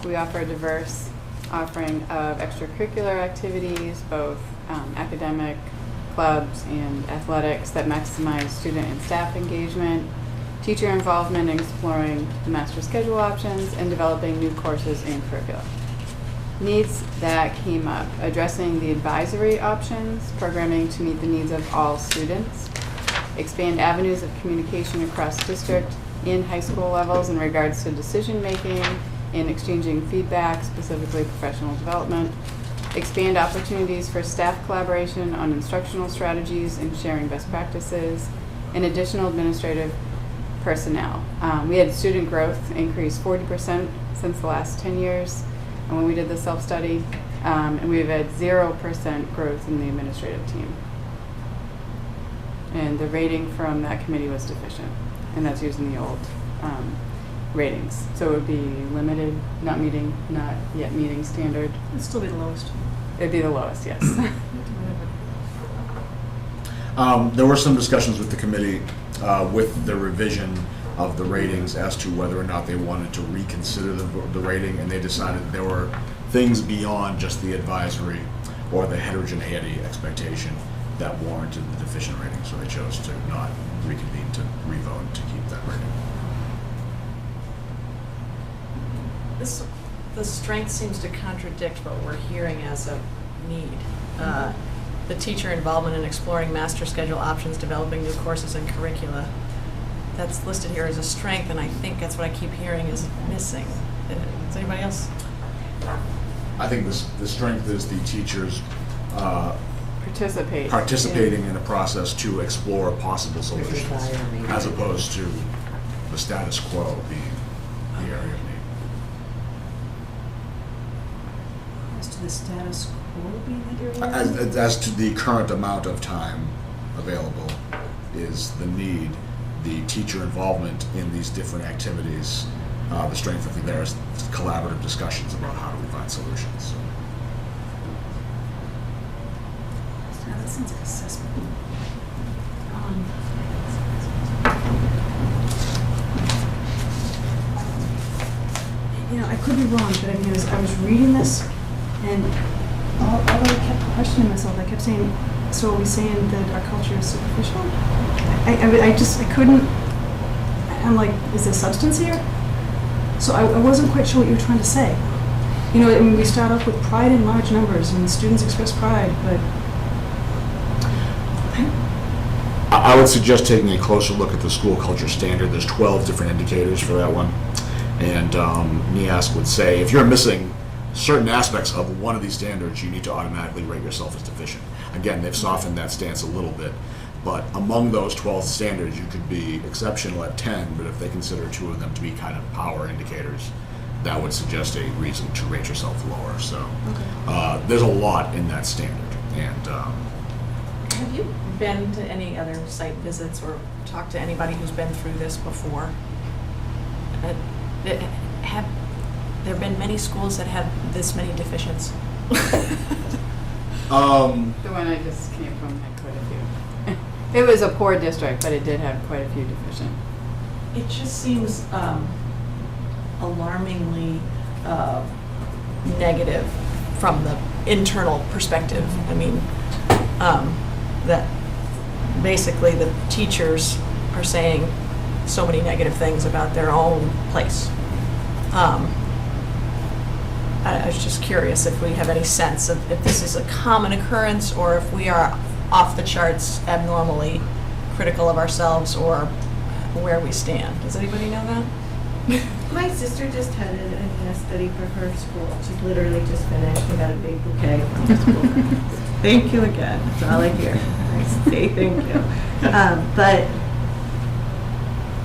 We offer a diverse offering of extracurricular activities, both academic, clubs, and athletics that maximize student and staff engagement, teacher involvement in exploring the master schedule options, and developing new courses and curricula. Needs that came up: addressing the advisory options, programming to meet the needs of all students, expand avenues of communication across district and high school levels in regards to decision making and exchanging feedback, specifically professional development, expand opportunities for staff collaboration on instructional strategies and sharing best practices, and additional administrative personnel. We had student growth increase 40% since the last 10 years. And when we did the self-study, and we've had 0% growth in the administrative team. And the rating from that committee was deficient, and that's using the old ratings. So it would be limited, not yet meeting standard. It'd still be the lowest. It'd be the lowest, yes. There were some discussions with the committee with the revision of the ratings as to whether or not they wanted to reconsider the rating, and they decided there were things beyond just the advisory or the heterogeneity expectation that warranted the deficient rating, so they chose to not reconvene to revote to keep that rating. The strength seems to contradict what we're hearing as a need. The teacher involvement in exploring master schedule options, developing new courses and curricula. That's listed here as a strength, and I think that's what I keep hearing is missing. Does anybody else? I think the strength is the teachers participating in a process to explore possible solutions, as opposed to the status quo being the area of need. As to the status quo being the area? As to the current amount of time available is the need, the teacher involvement in these different activities, the strength I think there is collaborative discussions about how do we find solutions. So. Yeah, that sounds like assessment. You know, I could be wrong, but I mean, I was reading this, and although I kept questioning myself, I kept saying, so are we saying that our culture is superficial? I couldn't, I'm like, is there substance here? So I wasn't quite sure what you were trying to say. You know, I mean, we start off with pride in large numbers, and students express pride, but I would suggest taking a closer look at the school culture standard. There's 12 different indicators for that one. And NEASC would say if you're missing certain aspects of one of these standards, you need to automatically rate yourself as deficient. Again, they've softened that stance a little bit. But among those 12 standards, you could be exceptional at 10, but if they consider 2 of them to be kind of power indicators, that would suggest a reason to rate yourself lower. So there's a lot in that standard. And Have you been to any other site visits or talked to anybody who's been through this before? Have there been many schools that have this many deficients? The one I just came from had quite a few. It was a poor district, but it did have quite a few deficient. it just seems alarmingly Negative from the internal perspective. I mean, that basically the teachers are saying so many negative things about their own place. I was just curious if we have any sense of if this is a common occurrence or if we are off the charts abnormally critical of ourselves or where we stand. Does anybody know that? My sister just had an NEASC study for her school. She literally just finished. We got a big bouquet from the school. Thank you again. That's all I hear. I say thank you. But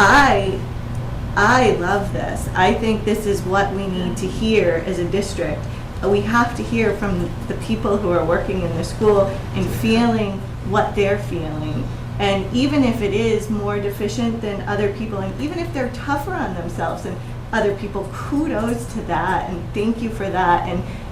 I love this. I think this is what we need to hear as a district. We have to hear from the people who are working in the school and feeling what they're feeling. And even if it is more deficient than other people, and even if they're tougher on themselves than other people, kudos to that and thank you for that.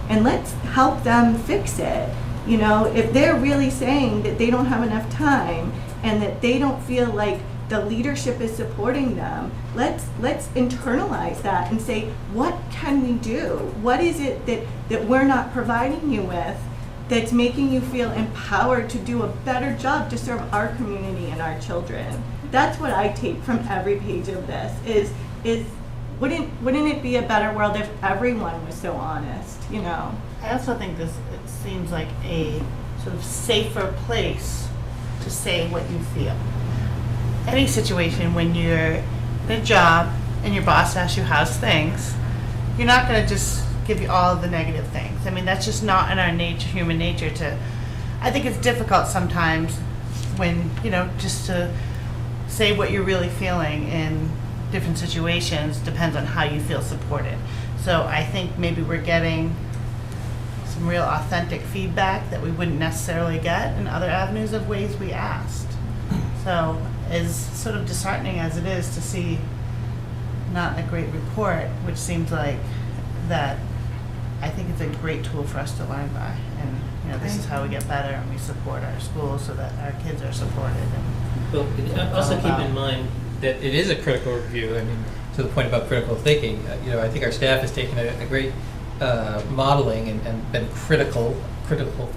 And let's help them fix it. You know, if they're really saying that they don't have enough time and that they don't feel like the leadership is supporting them, let's internalize that and say, what can we do? What is it that we're not providing you with that's making you feel empowered to do a better job to serve our community and our children? That's what I take from every page of this is wouldn't it be a better world if everyone was so honest, you know? I also think it seems like a sort of safer place to say what you feel. Any situation when you're in a job and your boss asks you how's things, you're not going to just give you all of the negative things. I mean, that's just not in our nature, human nature to, I think it's difficult sometimes when, just to say what you're really feeling in different situations depends on how you feel supported. So I think maybe we're getting some real authentic feedback that we wouldn't necessarily get in other avenues of ways we asked. So as sort of disheartening as it is to see not a great report, which seems like that, I think it's a great tool for us to learn by. And this is how we get better and we support our schools so that our kids are supported. Well, also keep in mind that it is a critical review. I mean, to the point about critical thinking, I think our staff has taken a great modeling and been critical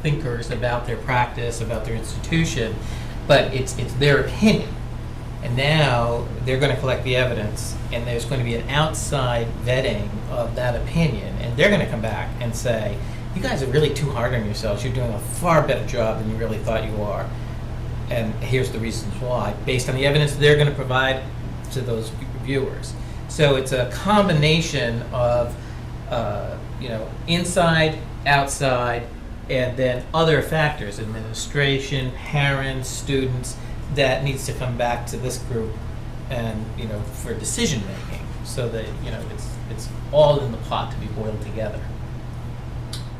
thinkers about their practice, about their institution, but it's their opinion. And now they're going to collect the evidence, and there's going to be an outside vetting of that opinion, and they're going to come back and say, you guys are really too hard on yourselves. You're doing a far better job than you really thought you are. And here's the reasons why, based on the evidence they're going to provide to those reviewers. So it's a combination of, inside, outside, and then other factors, administration, parents, students, that needs to come back to this group and, for decision making, so that, it's all in the pot to be boiled together.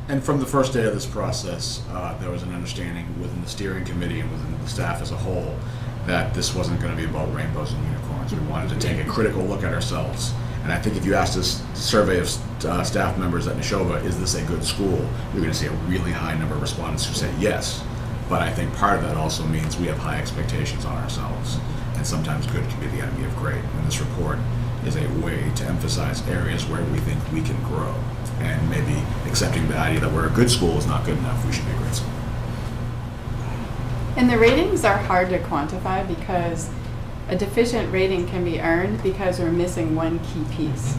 And from the first day of this process, there was an understanding within the steering committee and within the staff as a whole that this wasn't going to be about rainbows and unicorns. We wanted to take a critical look at ourselves. And I think if you asked this survey of staff members at Neshoba, is this a good school, you're going to see a really high number of respondents who say yes. But I think part of that also means we have high expectations on ourselves. And sometimes good can be the enemy of great. And this report is a way to emphasize areas where we think we can grow. And maybe accepting the idea that we're a good school is not good enough. We should be a great school. And the ratings are hard to quantify because a deficient rating can be earned because we're missing one key piece.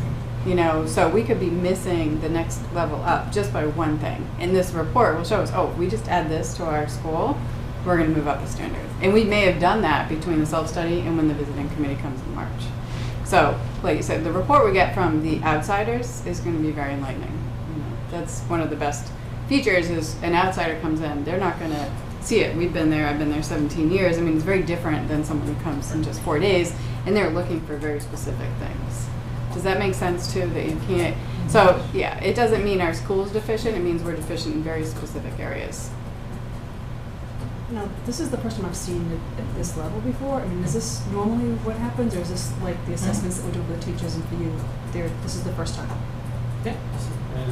So we could be missing the next level up just by one thing. And this report will show us, if we just add this to our school, we're going to move up the standard. And we may have done that between the self-study and when the visiting committee comes in March. So, like you said, the report we get from the outsiders is going to be very enlightening. That's one of the best features is an outsider comes in, they're not going to see it. I've been there 17 years. I mean, it's very different than someone who comes in just 4 days and they're looking for very specific things. Does that make sense too, that you can't, so yeah, it doesn't mean our school's deficient, it means we're deficient in very specific areas. Now, this is the first time I've seen it at this level before. I mean, is this normally what happens, or is this like the assessments that we do with the teachers and for you? This is the first time? Yeah.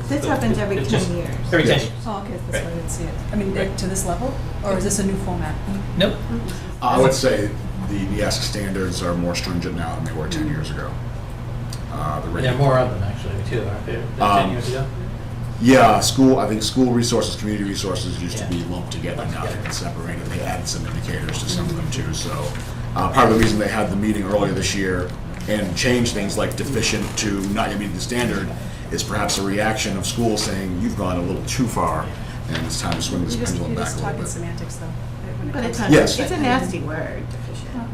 This happens every 10 years. Every 10 years. Oh, okay, that's Right. why I didn't see it. I mean, Right. to this level? Or is this a new format? Nope. I would say the NEASC standards are more stringent now than they were 10 years ago. There are more of them, actually, too, aren't there, than 10 years ago? Yeah, I think school resources, community resources used to be lumped together. Now they've been separated. They added some indicators to some of them too. So part of the reason they had the meeting earlier this year and changed things like deficient to not yet meeting the standard is perhaps a reaction of schools saying you've gone a little too far and it's time to swing this pendulum You're back just a little talking bit. semantics, though. when it But comes it's to Yes. it's a nasty word, deficient. Well,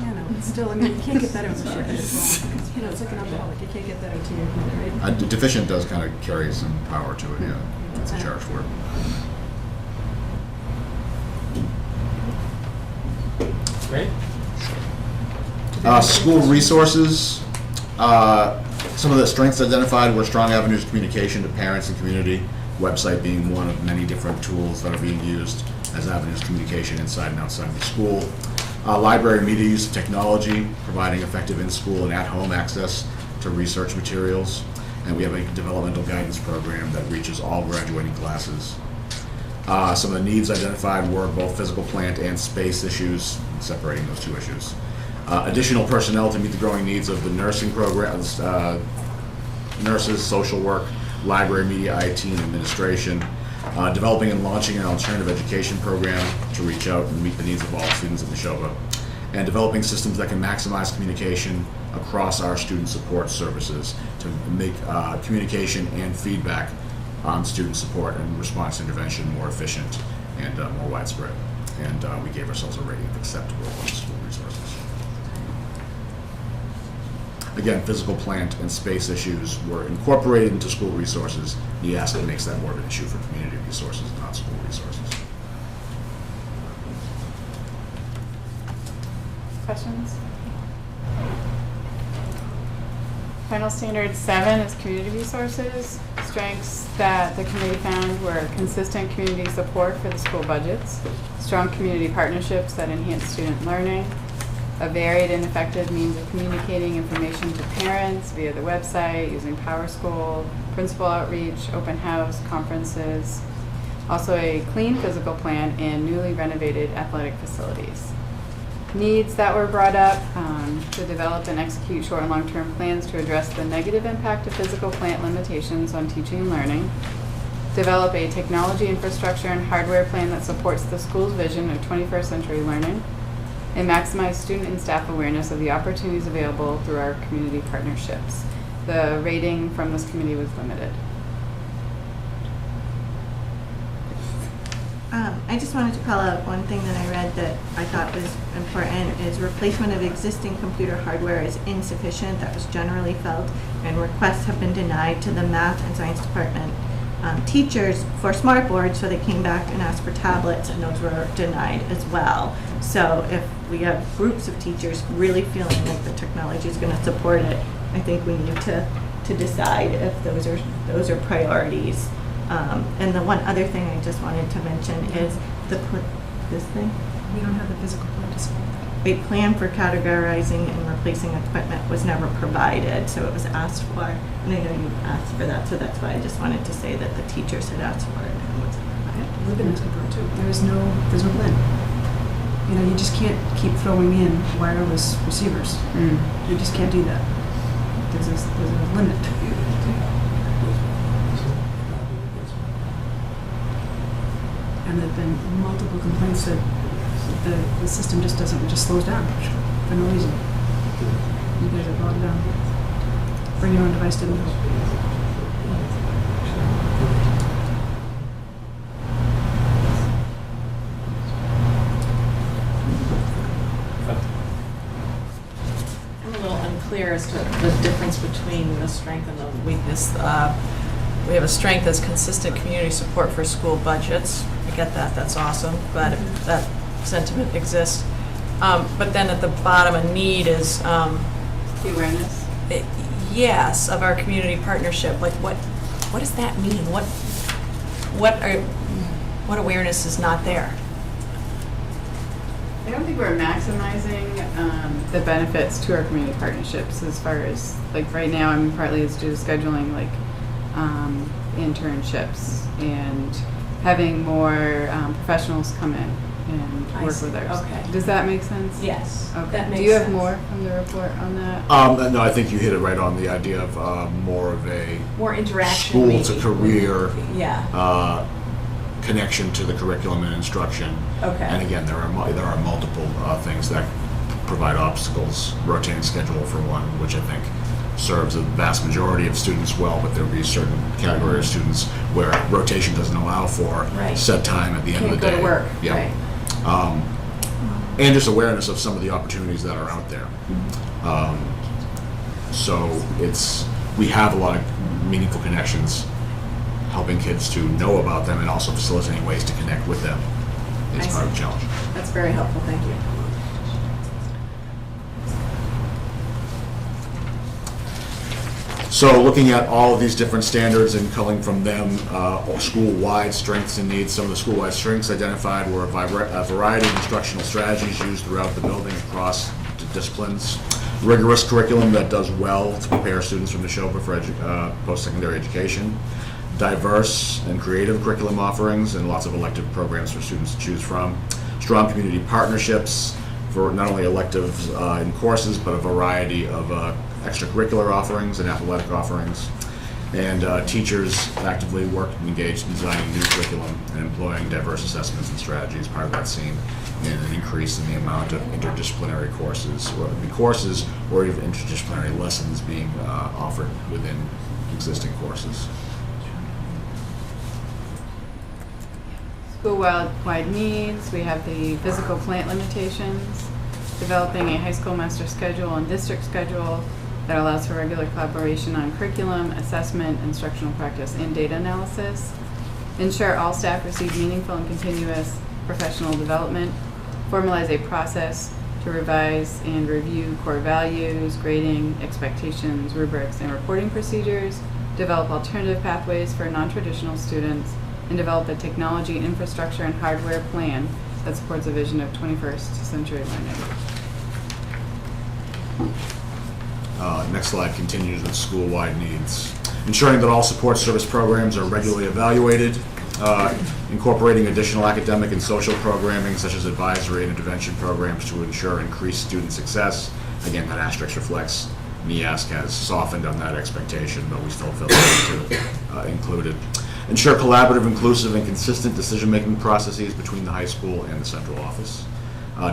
Still, I mean, you can't get better unless you're good as well. You know, it's like an alcoholic, you can't get better until you're good, right? Deficient does kind of carry some power to it, yeah. It's a charged word. Great. School resources. Some of the strengths identified were strong avenues of communication to parents and community, website being one of many different tools that are being used as avenues of communication inside and outside of the school. Library media use of technology, providing effective in-school and at-home access to research materials. And we have a developmental guidance program that reaches all graduating classes. Some of the needs identified were both physical plant and space issues, separating those two issues. Additional personnel to meet the growing needs of the nursing programs, nurses, social work, library, media, IT, and administration. Developing and launching an alternative education program to reach out and meet the needs of all students at Neshoba. And developing systems that can maximize communication across our student support services to make communication and feedback on student support and response intervention more efficient and more widespread. And we gave ourselves a rating of acceptable on school resources. Again, physical plant and space issues were incorporated into school resources. NEASC makes that more of an issue for community resources, not school resources. Questions? Final standard 7 is community resources. Strengths that the committee found were consistent community support for the school budgets, strong community partnerships that enhance student learning, a varied and effective means of communicating information to parents via the website, using PowerSchool, principal outreach, open house, conferences, also a clean physical plant and newly renovated athletic facilities. Needs that were brought up to develop and execute short and long-term plans to address the negative impact of physical plant limitations on teaching and learning, develop a technology infrastructure and hardware plan that supports the school's vision of 21st century learning, and maximize student and staff awareness of the opportunities available through our community partnerships. The rating from this committee was limited. I just wanted to call out one thing that I read that I thought was important is replacement of existing computer hardware is insufficient. That was generally felt, and requests have been denied to the math and science department teachers for smart boards, so they came back and asked for tablets, and those were denied as well. So if we have groups of teachers really feeling like the technology is going to support it, I think we need to decide if those are priorities. And the one other thing I just wanted to mention is this thing. We don't have the physical plan to support that. A plan for categorizing and replacing equipment was never provided, so it was asked for, and I know you asked for that, so that's why I just wanted to say that the teachers had asked for it and it wasn't provided. We've been asking for it too. There's no plan. You know, you just can't keep throwing in wireless receivers. You just can't do that. There's a limit. And there have been multiple complaints that the system just slows down for no reason. You guys are bogged down. Bring your own device to the middle. I'm a little unclear as to the difference between the strength and the weakness. We have a strength as consistent community support for school budgets. I get that, that's awesome, glad that sentiment exists. But then at the bottom, a need is The awareness? yes, of our community partnership. Like what does that mean? What awareness is not there? I don't think we're maximizing the benefits to our community partnerships as far as, like right now, I mean, partly it's due to scheduling, like internships and having more professionals come in and I work see. with ours. Okay. Does that make sense? Yes, Okay. that makes Do you have sense. more from the report on that? No, I think you hit it right on the idea of more of a More interaction, school maybe. to career Yeah. connection to the curriculum and instruction. Okay. And again, there are multiple things that provide obstacles. Rotating schedule for one, which I think serves the vast majority of students well, but there'll be a certain category of students where rotation doesn't allow for Right. set time at the end of the Can't day. go to work, Yeah. right. and just awareness of some of the opportunities that are out there. So we have a lot of meaningful connections, helping kids to know about them and also facilitating ways to connect with them is I part of the see. challenge. That's very helpful, thank you. So looking at all of these different standards and culling from them school-wide strengths and needs, some of the school-wide strengths identified were a variety of instructional strategies used throughout the building across disciplines, rigorous curriculum that does well to prepare students from Neshoba for post-secondary education, diverse and creative curriculum offerings, and lots of elective programs for students to choose from, strong community partnerships for not only electives in courses, but a variety of extracurricular offerings and athletic offerings, and teachers actively worked and engaged in designing new curriculum and employing diverse assessments and strategies. Part of that seen in an increase in the amount of interdisciplinary courses, or even interdisciplinary lessons being offered within existing courses. School-wide needs, we have the physical plant limitations, developing a high school master schedule and district schedule that allows for regular collaboration on curriculum, assessment, instructional practice, and data analysis. Ensure all staff receive meaningful and continuous professional development. Formalize a process to revise and review core values, grading, expectations, rubrics, and reporting procedures. Develop alternative pathways for non-traditional students, and develop a technology, infrastructure, and hardware plan that supports a vision of 21st century learning. Next slide continues with school-wide needs. Ensuring that all support service programs are regularly evaluated, incorporating additional academic and social programming such as advisory and intervention programs to ensure increased student success. Again, that asterisk reflects NEASC has softened on that expectation, but we still feel it included. Ensure collaborative, inclusive, and consistent decision-making processes between the high school and the central office.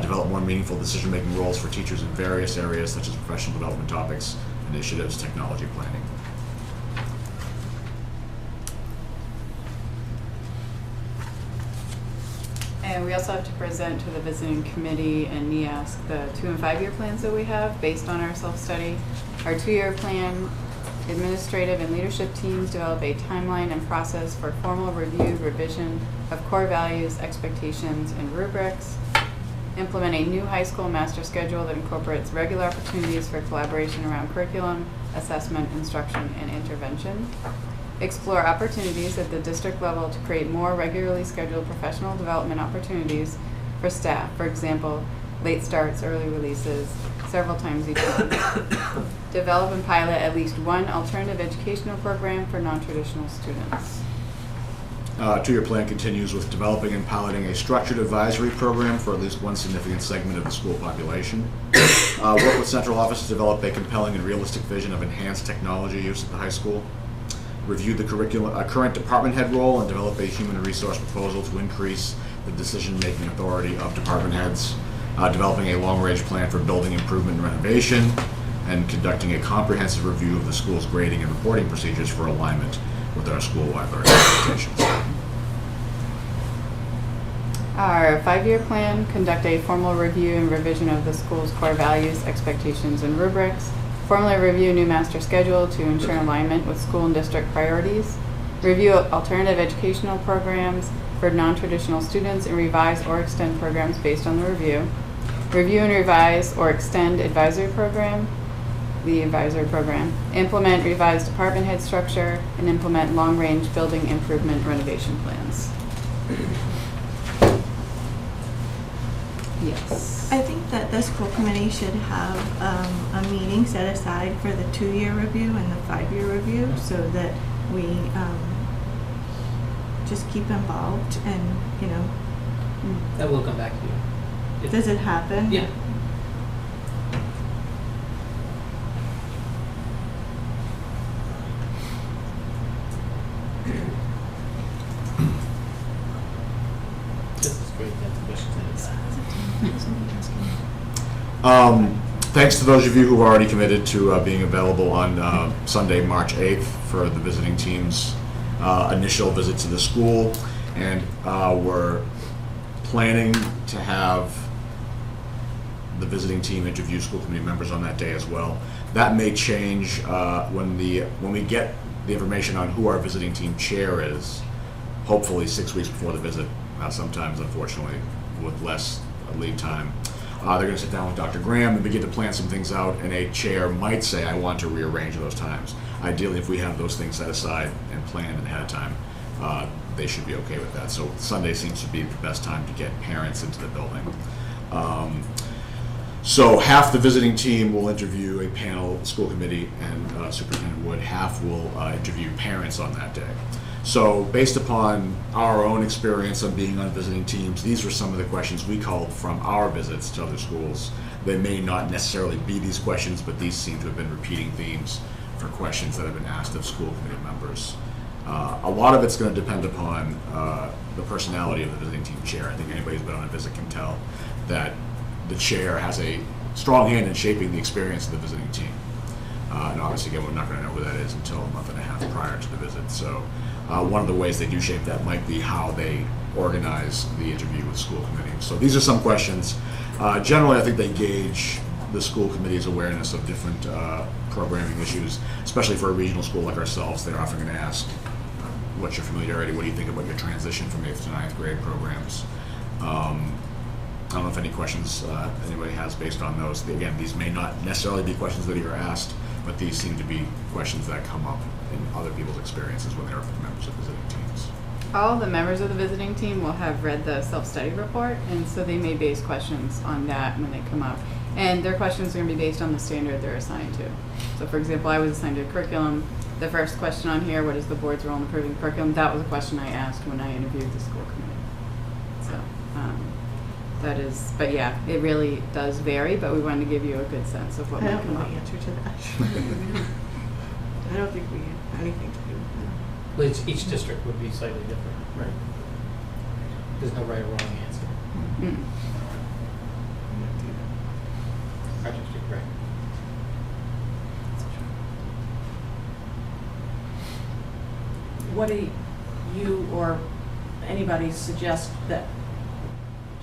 Develop more meaningful decision-making roles for teachers in various areas such as professional development topics, initiatives, technology planning. And we also have to present to the visiting committee and NEASC the 2- and 5-year plans that we have based on our self-study. Our 2-year plan, administrative and leadership teams develop a timeline and process for formal review, revision of core values, expectations, and rubrics. Implement a new high school master schedule that incorporates regular opportunities for collaboration around curriculum, assessment, instruction, and intervention. Explore opportunities at the district level to create more regularly scheduled professional development opportunities for staff. For example, late starts, early releases, several times each month. Develop and pilot at least one alternative educational program for non-traditional students. 2-year plan continues with developing and piloting a structured advisory program for at least one significant segment of the school population. Work with central office to develop a compelling and realistic vision of enhanced technology use at the high school. Review the current department head role and develop a human resource proposal to increase the decision-making authority of department heads. Developing a long-range plan for building improvement and renovation, and conducting a comprehensive review of the school's grading and reporting procedures for alignment with our school-wide learning expectations. Our 5-year plan, conduct a formal review and revision of the school's core values, expectations, and rubrics. Formally review new master schedule to ensure alignment with school and district priorities. Review alternative educational programs for non-traditional students and revise or extend programs based on the review. Review and revise or extend the advisory program. Implement revised department head structure and implement long-range building improvement renovation plans. Yes. I think that the school committee should have a meeting set aside for the 2-year review and the 5-year review so that we just keep involved and, That will come back to you. does it happen? Yeah. This is great. That's a question. Thanks to those of you who are already committed to being available on Sunday, March 8th for the visiting team's initial visit to the school. And we're planning to have the visiting team interviews school committee members on that day as well. That may change when we get the information on who our visiting team chair is, hopefully 6 weeks before the visit, sometimes unfortunately with less lead time. They're going to sit down with Dr. Graham and begin to plan some things out, and a chair might say, I want to rearrange those times. Ideally, if we have those things set aside and planned ahead of time, they should be okay with that. So Sunday seems to be the best time to get parents into the building. So half the visiting team will interview a panel, school committee and Superintendent Wood. Half will interview parents on that day. So based upon our own experience of being on visiting teams, these were some of the questions we called from our visits to other schools. They may not necessarily be these questions, but these seem to have been repeating themes for questions that have been asked of school committee members. A lot of it's going to depend upon the personality of the visiting team chair. I think anybody who's been on a visit can tell that the chair has a strong hand in shaping the experience of the visiting team. And obviously, again, we're not going to know who that is until a month and a half prior to the visit. So one of the ways they do shape that might be how they organize the interview with school committee. So these are some questions. Generally, I think they gauge the school committee's awareness of different programming issues, especially for a regional school like ourselves. They're often going to ask, what's your familiarity? What do you think about your transition from 8th to 9th grade programs? I don't know if any questions anybody has based on those. Again, these may not necessarily be questions that you're asked, but these seem to be questions that come up in other people's experiences when they're members of visiting teams. All the members of the visiting team will have read the self-study report, and so they may base questions on that when they come up. And their questions are going to be based on the standard they're assigned to. So for example, I was assigned to curriculum. The first question on here, what is the board's role in improving curriculum? That was a question I asked when I interviewed the school committee. So that is, but yeah, it really does vary, but we wanted to give you a good sense of what I might don't come know up. the answer to that. I don't think we have anything to do with Well, each district would be slightly different, right? There's no right or wrong answer. Mm. Our district, right? What do you or anybody suggest that,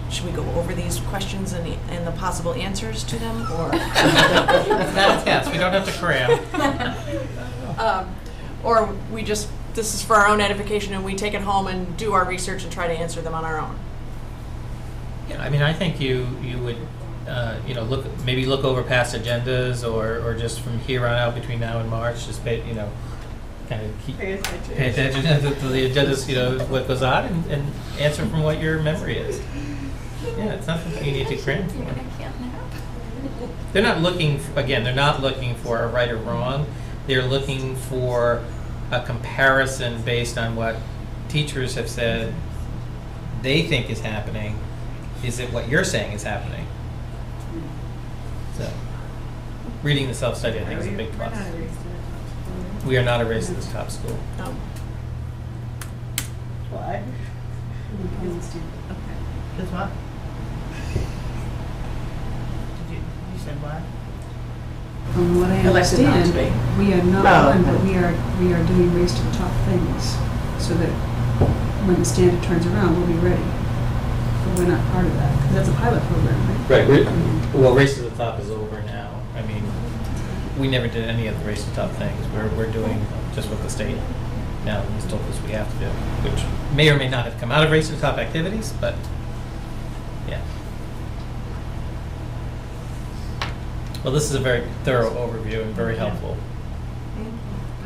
should we go over these questions and the possible answers to them, or? Yes, we don't have to cram. Or we just, this is for our own edification and we take it home and do our research and try to answer them on our own? Yeah, I mean, I think you would, look over past agendas or just from here on out between now and March, just kind of pay attention to the agendas, what goes on and answer from what your memory is. Yeah, it's not something you need to cram for. They're not looking for a right or wrong. They're looking for a comparison based on what teachers have said they think is happening. Is it what you're saying is happening? So, reading the self-study, I think, is a big plus. We are not a race to the top school. No. Why? Because what? You said what? From what I Elected not to understand, we are not Oh. one, but we are doing race to the top things, so that when the standard turns around, we'll be ready. But we're not part of that, because that's a pilot program, right? Right. Well, Race to the Top is over now. I mean, we never did any of the Race to the Top things. We're doing just what the state now has told us we have to do, which may or may not have come out of Race to the Top activities, but yeah. Well, this is a very thorough overview and very helpful.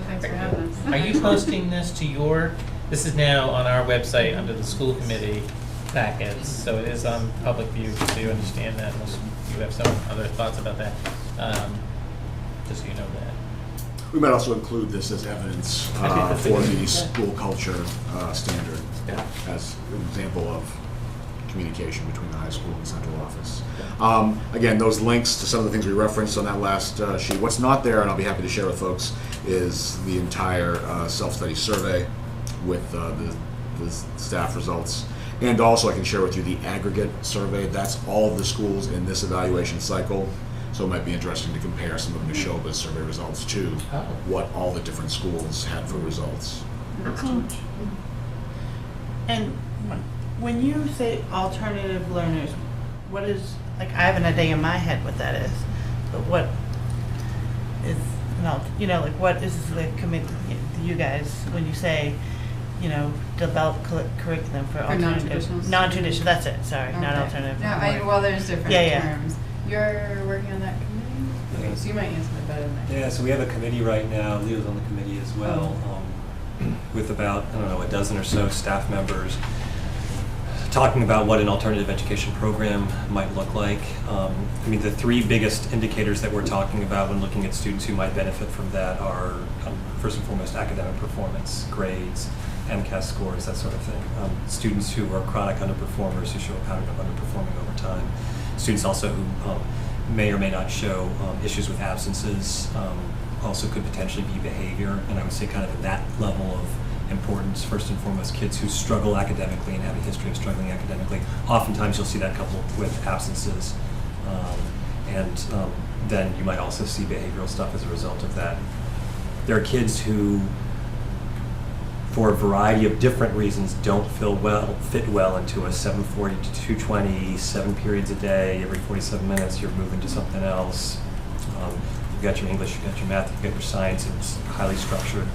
Thanks for having us. Are you posting this to this is now on our website under the school committee packets, so it is on public view, just so you understand that, unless you have some other thoughts about that, just so you know that. We might also include this as evidence for the school culture standard, as an example of communication between the high school and central office. Again, those links to some of the things we referenced on that last sheet. What's not there, and I'll be happy to share with folks, is the entire self-study survey with the staff results. And also I can share with you the aggregate survey. That's all of the schools in this evaluation cycle. So it might be interesting to compare some of Neshoba's survey results to what all the different schools had for results. And when you say alternative learners, what is like, I have an idea in my head what that is, but what is, like, what is the committee, you guys, when you say, develop curriculum for alternative? non-traditional Non-traditional, that's it, sorry, not Okay. alternative. No, well, there's different Yeah. terms. You're working on that committee? Okay, so you might answer that better than I can. Yeah, so we have a committee right now, Leo's on the committee as well, with about, a dozen or so staff members, talking about what an alternative education program might look like. The three biggest indicators that we're talking about when looking at students who might benefit from that are, first and foremost, academic performance, grades, MCAS scores, that sort of thing. Students who are chronic underperformers who show a pattern of underperforming over time. Students also who may or may not show issues with absences, also could potentially be behavior, and I would say kind of at that level of importance. First and foremost, kids who struggle academically and have a history of struggling academically. Oftentimes you'll see that coupled with absences, and then you might also see behavioral stuff as a result of that. There are kids who, for a variety of different reasons, don't fit well into a 740 to 220, 7 periods a day, every 47 minutes you're moving to something else. You've got your English, you've got your math, you've got your science, it's highly structured.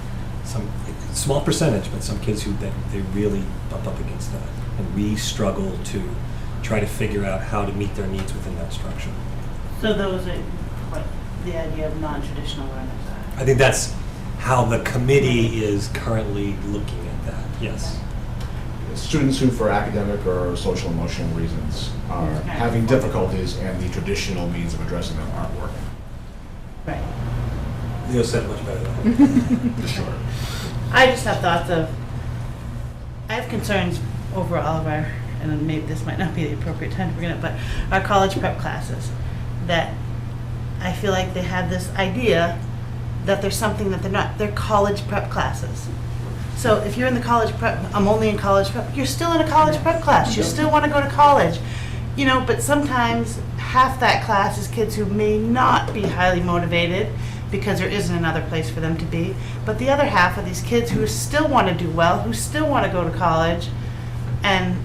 Some small percentage, but some kids who they really bump up against that. And we struggle to try to figure out how to meet their needs within that structure. So those are what the idea of non-traditional learners are? I think that's how the committee is currently looking at that, yes. Students who, for academic or social emotional reasons, are having difficulties and the traditional means of addressing them aren't working. Right. Leo said it much better than I. Sure. I just have thoughts of, I have concerns over all of our, and maybe this might not be the appropriate time to bring it up, but our college prep classes, that I feel like they have this idea that there's something that they're not. They're college prep classes. So if you're in the college prep, I'm only in college prep, you're still in a college prep class. You still want to go to college. But sometimes half that class is kids who may not be highly motivated because there isn't another place for them to be. But the other half are these kids who still want to do well, who still want to go to college. And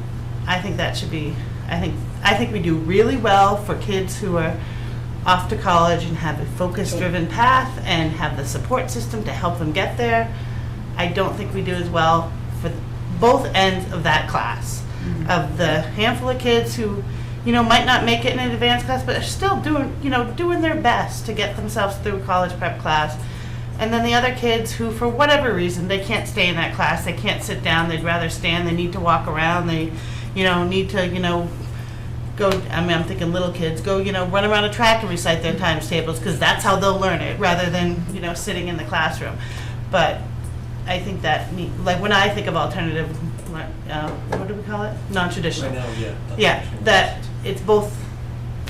I think that should be, I think we do really well for kids who are off to college and have a focus-driven path and have the support system to help them get there. I don't think we do as well for both ends of that class, of the handful of kids who, might not make it in an advanced class, but are still doing their best to get themselves through college prep class. And then the other kids who, for whatever reason, they can't stay in that class, they can't sit down, they'd rather stand, they need to walk around, they, need to, go, I'm thinking little kids, go, run around a track and recite their times tables, because that's how they'll learn it, rather than, sitting in the classroom. But I think that, like when I think of alternative, what do we call it? Non-traditional. Right now, yeah. Yeah, that it's both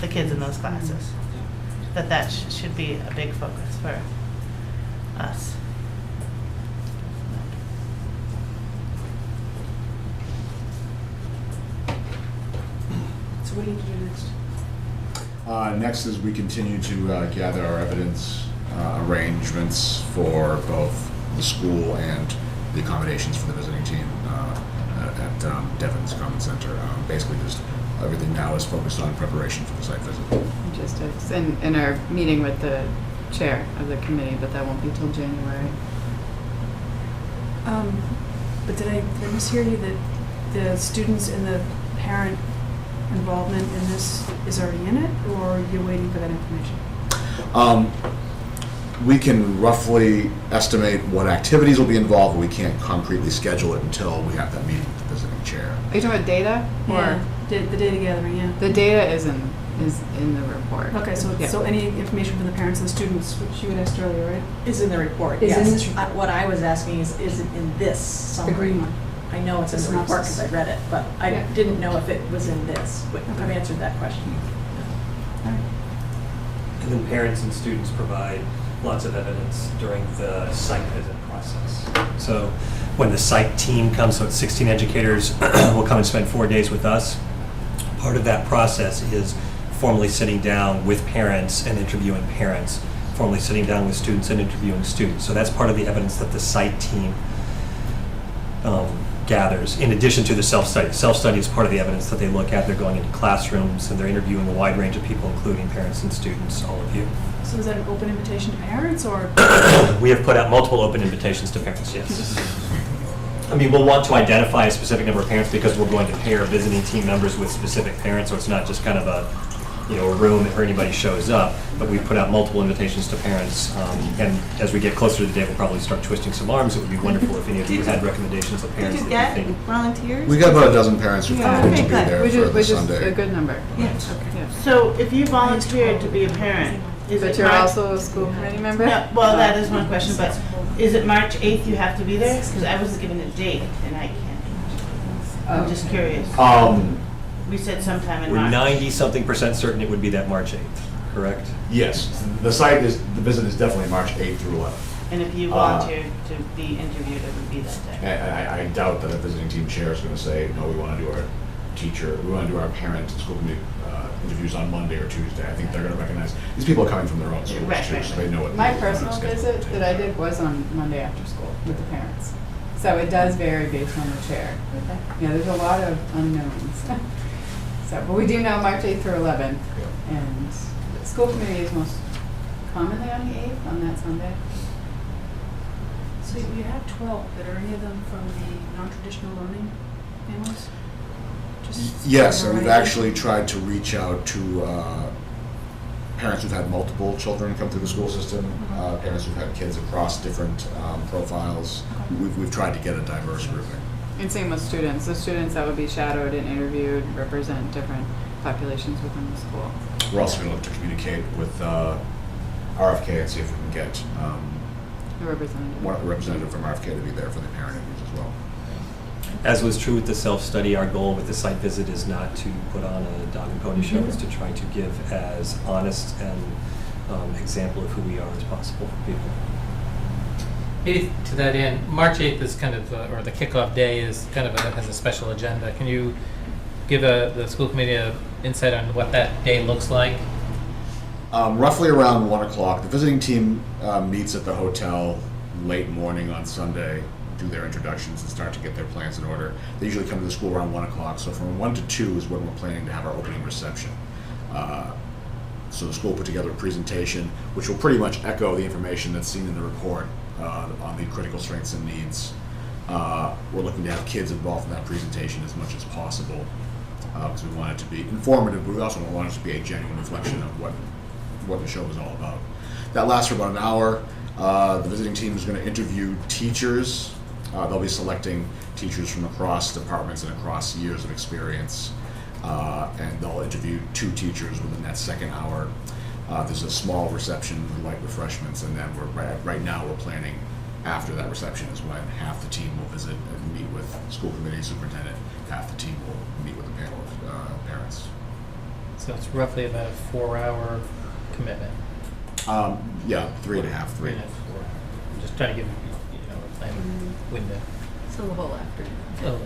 the kids in those classes. That should be a big focus for us. So what do you do next? Next is we continue to gather our evidence arrangements for both the school and the accommodations for the visiting team at Devon's Common Center. Basically, just everything now is focused on preparation for the site visit. Logistics, and our meeting with the chair of the committee, but that won't be till January. But did I mishear you that the students and the parent involvement in this is already in it, or you're waiting for that information? We can roughly estimate what activities will be involved, but we can't concretely schedule it until we have that meeting with the visiting chair. Are you talking about data? Or The data gathering, yeah. the data is in the report. Okay, so Yeah. so any information from the parents and the students, which you had asked earlier, right? Is in the report, Is in yes. this report. What I was asking is it in this The summary? green one. I know it's in the report because I read it, but I Yeah. didn't know if it was in this. But I've answered that question. And then parents and students provide lots of evidence during the site visit process. So when the site team comes, so it's 16 educators, will come and spend 4 days with us. Part of that process is formally sitting down with parents and interviewing parents, formally sitting down with students and interviewing students. So that's part of the evidence that the site team gathers, in addition to the self-study. Self-study is part of the evidence that they look at. They're going into classrooms and they're interviewing a wide range of people, including parents and students, all of you. So is that an open invitation to parents, or? We have put out multiple open invitations to parents, yes. I mean, we'll want to identify a specific number of parents because we're going to pair visiting team members with specific parents, so it's not just kind of a room where anybody shows up, but we put out multiple invitations to parents, and as we get closer to the day, we'll probably start twisting some arms. It would be wonderful if any of you had recommendations of Did parents you that you get think. volunteers? We got about a dozen parents who come in to be Okay, good. there Which for is, the which is Sunday. a good number. Yes. Yeah. So if you volunteered to be a parent, is But it you're March? also a school committee member? No, well, that is one question, but is it March 8th you have to be there? Because I was given a date and I can't. I'm just curious. We said sometime in We're March. 90-something% certain it would be that March 8th, correct? Yes, the visit is definitely March 8th through 11th. And if you volunteered to be interviewed, it would be that day. I doubt that a visiting team chair is going to say, no, we want to do our parent and school committee interviews on Monday or Tuesday. I think they're going to recognize, these people are coming from their own schools Right, too, right, so they know what. My the personal schedule visit is. that I did was on Monday after school with the parents. So it does vary based on the chair. Yeah, there's a lot of unknowns. So, but we do know March 8th through 11th. Yeah. And the school committee is most commonly on the 8th, on that Sunday. So you have 12, but are any of them from the non-traditional learning families? Just Yes, and we've variety? actually tried to reach out to parents who've had multiple children come through the school system, parents who've had kids across different profiles. We've tried to get a diverse grouping. And same with students. The students that would be shadowed and interviewed represent different populations within the school. We're also going to look to communicate with RFK and see if we can get The representative. a representative from RFK to be there for the parent interviews as well. As was true with the self-study, our goal with the site visit is not to put on a dog and pony show, is to try to give as honest and example of who we are as possible for people. Maybe to that end, March 8th is kind of, or the kickoff day is kind of has a special agenda. Can you give the school committee an insight on what that day looks like? Roughly around 1 o'clock, the visiting team meets at the hotel late morning on Sunday, do their introductions and start to get their plans in order. They usually come to the school around 1 o'clock, so from 1 to 2 is when we're planning to have our opening reception. So the school put together a presentation which will pretty much echo the information that's seen in the report on the critical strengths and needs. We're looking to have kids involved in that presentation as much as possible because we want it to be informative, but we also want it to be a genuine reflection of what the show is all about. That lasts for about an hour. The visiting team is going to interview teachers. They'll be selecting teachers from across departments and across years of experience. And they'll interview 2 teachers within that second hour. There's a small reception with light refreshments, and then right now we're planning after that reception is when half the team will visit and meet with school committee superintendent, half the team will meet with a panel of parents. So it's roughly about a 4-hour commitment. Yeah, 3.5, 3. 3.5, 4 hours. I'm just trying to give a planning window. So the whole afternoon. Oh,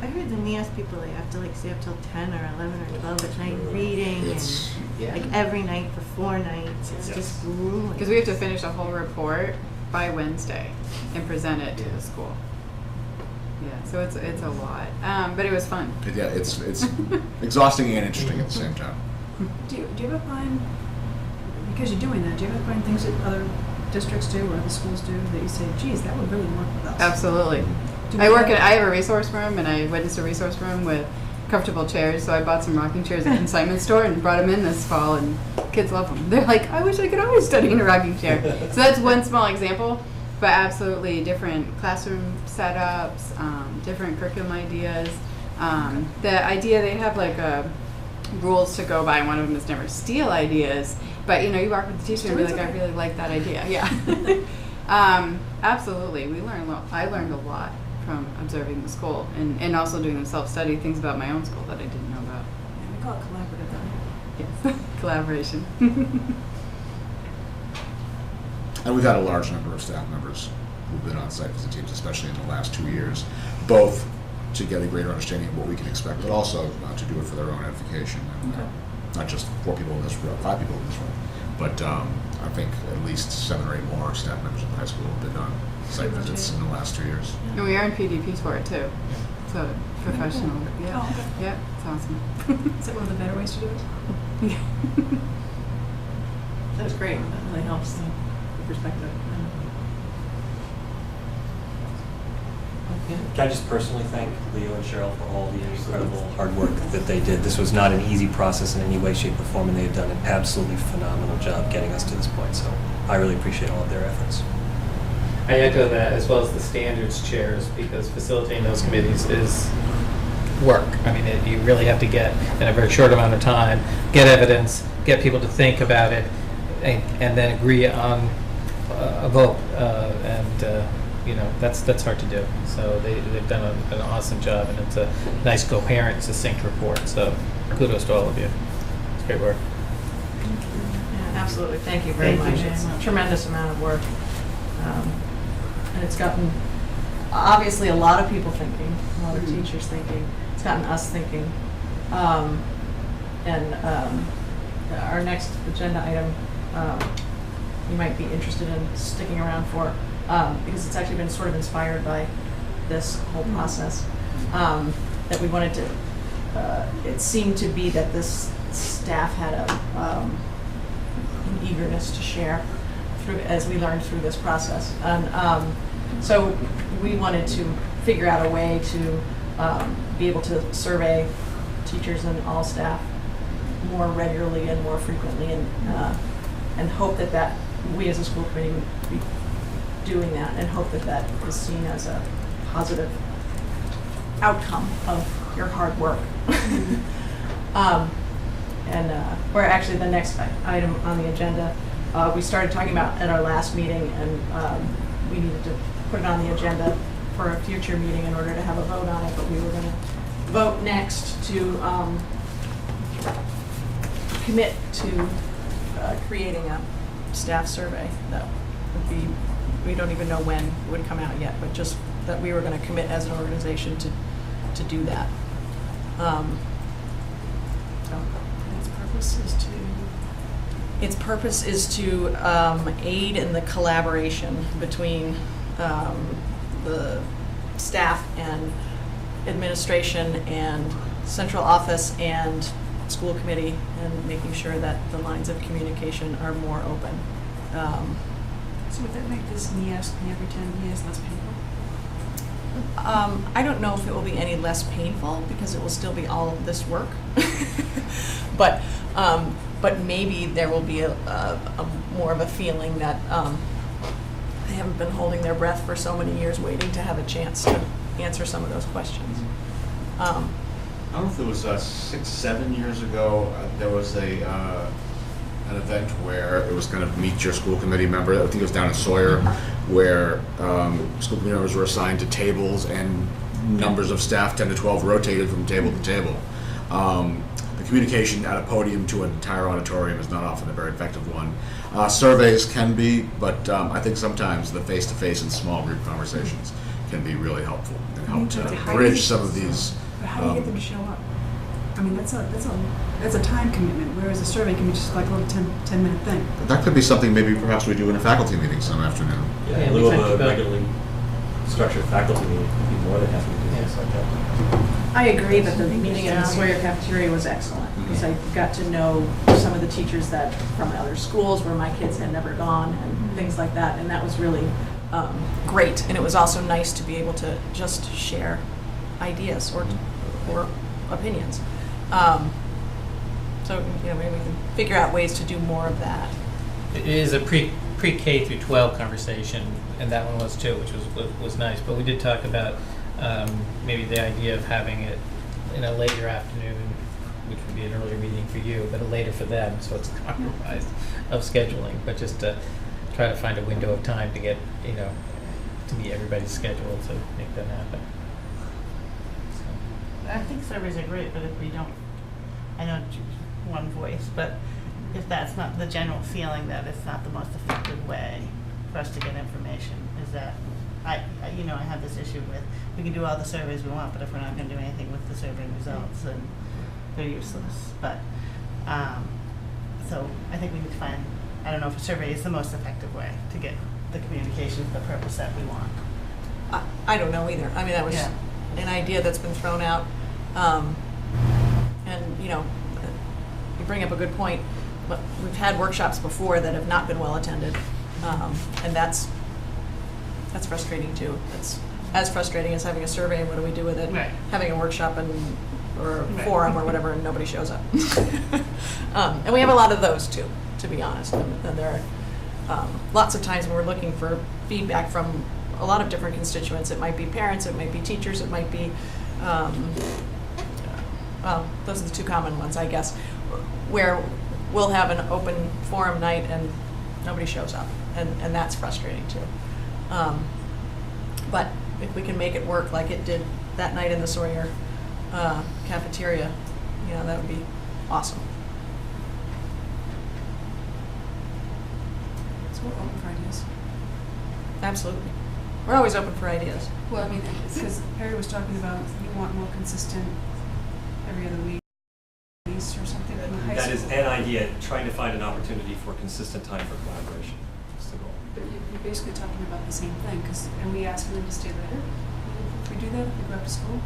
I heard the NEASC people, they have to stay up till 10 or 11 or 12 at night reading It's- and every night for 4 nights. It's just grueling. Because we have to finish a whole report by Wednesday and present it to the school. Yeah, so it's a lot, but it was fun. Yeah, it's exhausting and interesting at the same time. Do you ever find, because you're doing that, do you ever find things that other districts do or other schools do that you say, geez, that would really work with us? Absolutely. Do I we work have- in, I have a resource room, and I witnessed a resource room with comfortable chairs, so I bought some rocking chairs at the consignment store and brought them in this fall, and kids love them. They're like, I wish I could always study in a rocking chair. So that's one small example, but absolutely different classroom setups, different curriculum ideas. The idea, they have rules to go by, and one of them is never steal ideas, but you walk with the teacher and be like, I really like that idea. Yeah. Absolutely. I learned a lot from observing the school and also doing the self-study, things about my own school that I didn't know about. Yeah, we call it collaborative, don't we? Yes. Collaboration. And we've had a large number of staff members who've been on site visit teams, especially in the last 2 years, both to get a greater understanding of what we can expect, but also to do it for their own edification. And, not just 4 people in this room, 5 people in this room, But I think at least 7 or 8 more staff members of the high school have been on site visits in the last 2 years. And we earn PDPs for it too. So professional. Yeah. Oh, okay. Yeah, it's awesome. Is that one of the better ways to do it? That was great. That really helps the perspective. Can I just personally thank Leo and Cheryl for all the incredible hard work that they did. This was not an easy process in any way, shape, or form, and they have done an absolutely phenomenal job getting us to this point. So I really appreciate all of their efforts. I echo that, as well as the standards chairs, because facilitating those committees is work. I mean, you really have to get, in a very short amount of time, get evidence, get people to think about it, and then agree on a vote. That's hard to do. So they've done an awesome job, and it's a nice, coherent, succinct report. So kudos to all of you. It's great work. Yeah, absolutely. Thank you very much. It's a tremendous amount of work. And it's gotten, obviously, a lot of people thinking, a lot of teachers thinking. It's gotten us thinking. Our next agenda item, you might be interested in sticking around for, because it's actually been sort of inspired by this whole process, that we wanted to, it seemed to be that this staff had an eagerness to share through, as we learned through this process. And so we wanted to figure out a way to be able to survey teachers and all staff more regularly and more frequently, and hope that we as a school committee would be doing that, and hope that is seen as a positive outcome of your hard work. Or actually the next item on the agenda, we started talking about at our last meeting, and we needed to put it on the agenda for a future meeting in order to have a vote on it, but we were going to vote next to commit to creating a staff survey that would be, we don't even know when it would come out yet, but just that we were going to commit as an organization to do that. Its purpose is to aid in the collaboration between the staff and administration and central office and school committee, and making sure that the lines of communication are more open. So would that make this NEASC every 10 years less painful? I don't know if it will be any less painful, because it will still be all of this work. But maybe there will be a more of a feeling that they haven't been holding their breath for so many years waiting to have a chance to answer some of those questions. I don't know if it was 6-7 years ago, there was an event where it was kind of meet your school committee member. I think it was down in Sawyer, where school committee members were assigned to tables, and numbers of staff, 10 to 12, rotated from table to table. The communication at a podium to an entire auditorium is not often a very effective one. Surveys can be, but I think sometimes the face-to-face and small group conversations can be really helpful and help to bridge some of these. But how do you get them to show up? I mean, that's a time commitment, whereas a survey can be just like a little 10-minute thing. That could be something maybe perhaps we do in a faculty meeting some afternoon. Yeah, in lieu of a regularly structured faculty meeting, we'd be more than happy to do things like that. I agree that the meeting in the Sawyer cafeteria was excellent, because I got to know some of the teachers that from other schools where my kids had never gone and things like that, and that was really great. And it was also nice to be able to just share ideas or opinions. So maybe we can figure out ways to do more of that. It is a pre-K through 12 conversation, and that one was too, which was nice. But we did talk about maybe the idea of having it in a later afternoon, which would be an earlier meeting for you, but a later for them, so it's a compromise of scheduling. But just to try to find a window of time to get, to meet everybody's schedule to make that happen. I think surveys are great, but if we don't, I know one voice, but if that's not the general feeling that it's not the most effective way for us to get information, is that, I have this issue with, we can do all the surveys we want, but if we're not going to do anything with the survey results, then they're useless. But, so I think we need to find I don't know if a survey is the most effective way to get the communication to the purpose that we want. I don't know either. I mean, that was Yeah. an idea that's been thrown out. And, you know, you bring up a good point, but we've had workshops before that have not been well attended. And that's frustrating too. It's as frustrating as having a survey and what do we do with it? Right. Having a workshop or a Right. forum or whatever and nobody shows up. And we have a lot of those too, to be honest. And there are lots of times when we're looking for feedback from a lot of different constituents. It might be parents, it might be teachers, it might be, well, those are the two common ones, I guess, where we'll have an open forum night and nobody shows up, and that's frustrating too. But if we can make it work like it did that night in the Sawyer cafeteria, you know, that would be awesome. So we're open for ideas. Absolutely. We're always open for ideas. Well, I mean, because Perry was talking about you want more consistent every other week, at least, or something in the high That is school. an idea, trying to find an opportunity for consistent time for collaboration. That's the goal. But you're basically talking about the same thing, because, are we asking them to stay later? If we do that, if we go up to school?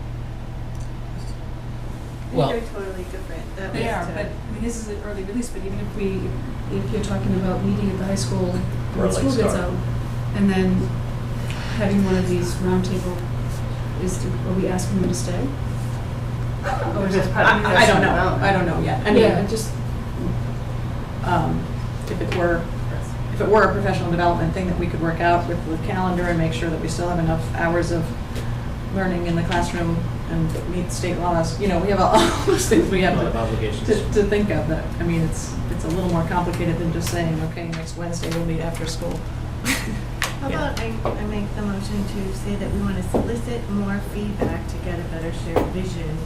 Well, They're totally different. That They was are, to- but I mean, this is an early release, but even if you're talking about meeting at the high school Or a when school late gets start. out, and then having one of these roundtable, are we asking them to stay? Or is it? I don't know. I don't know yet. I mean, Yeah, just, if it were a professional development thing that we could work out with the calendar and make sure that we still have enough hours of learning in the classroom and meet state laws, you know, we have all those things we have A lot of obligations. to think of. That, I mean, it's a little more complicated than just saying, okay, next Wednesday we'll meet after school. How Yeah. about I make the motion to say that we want to solicit more feedback to get a better shared vision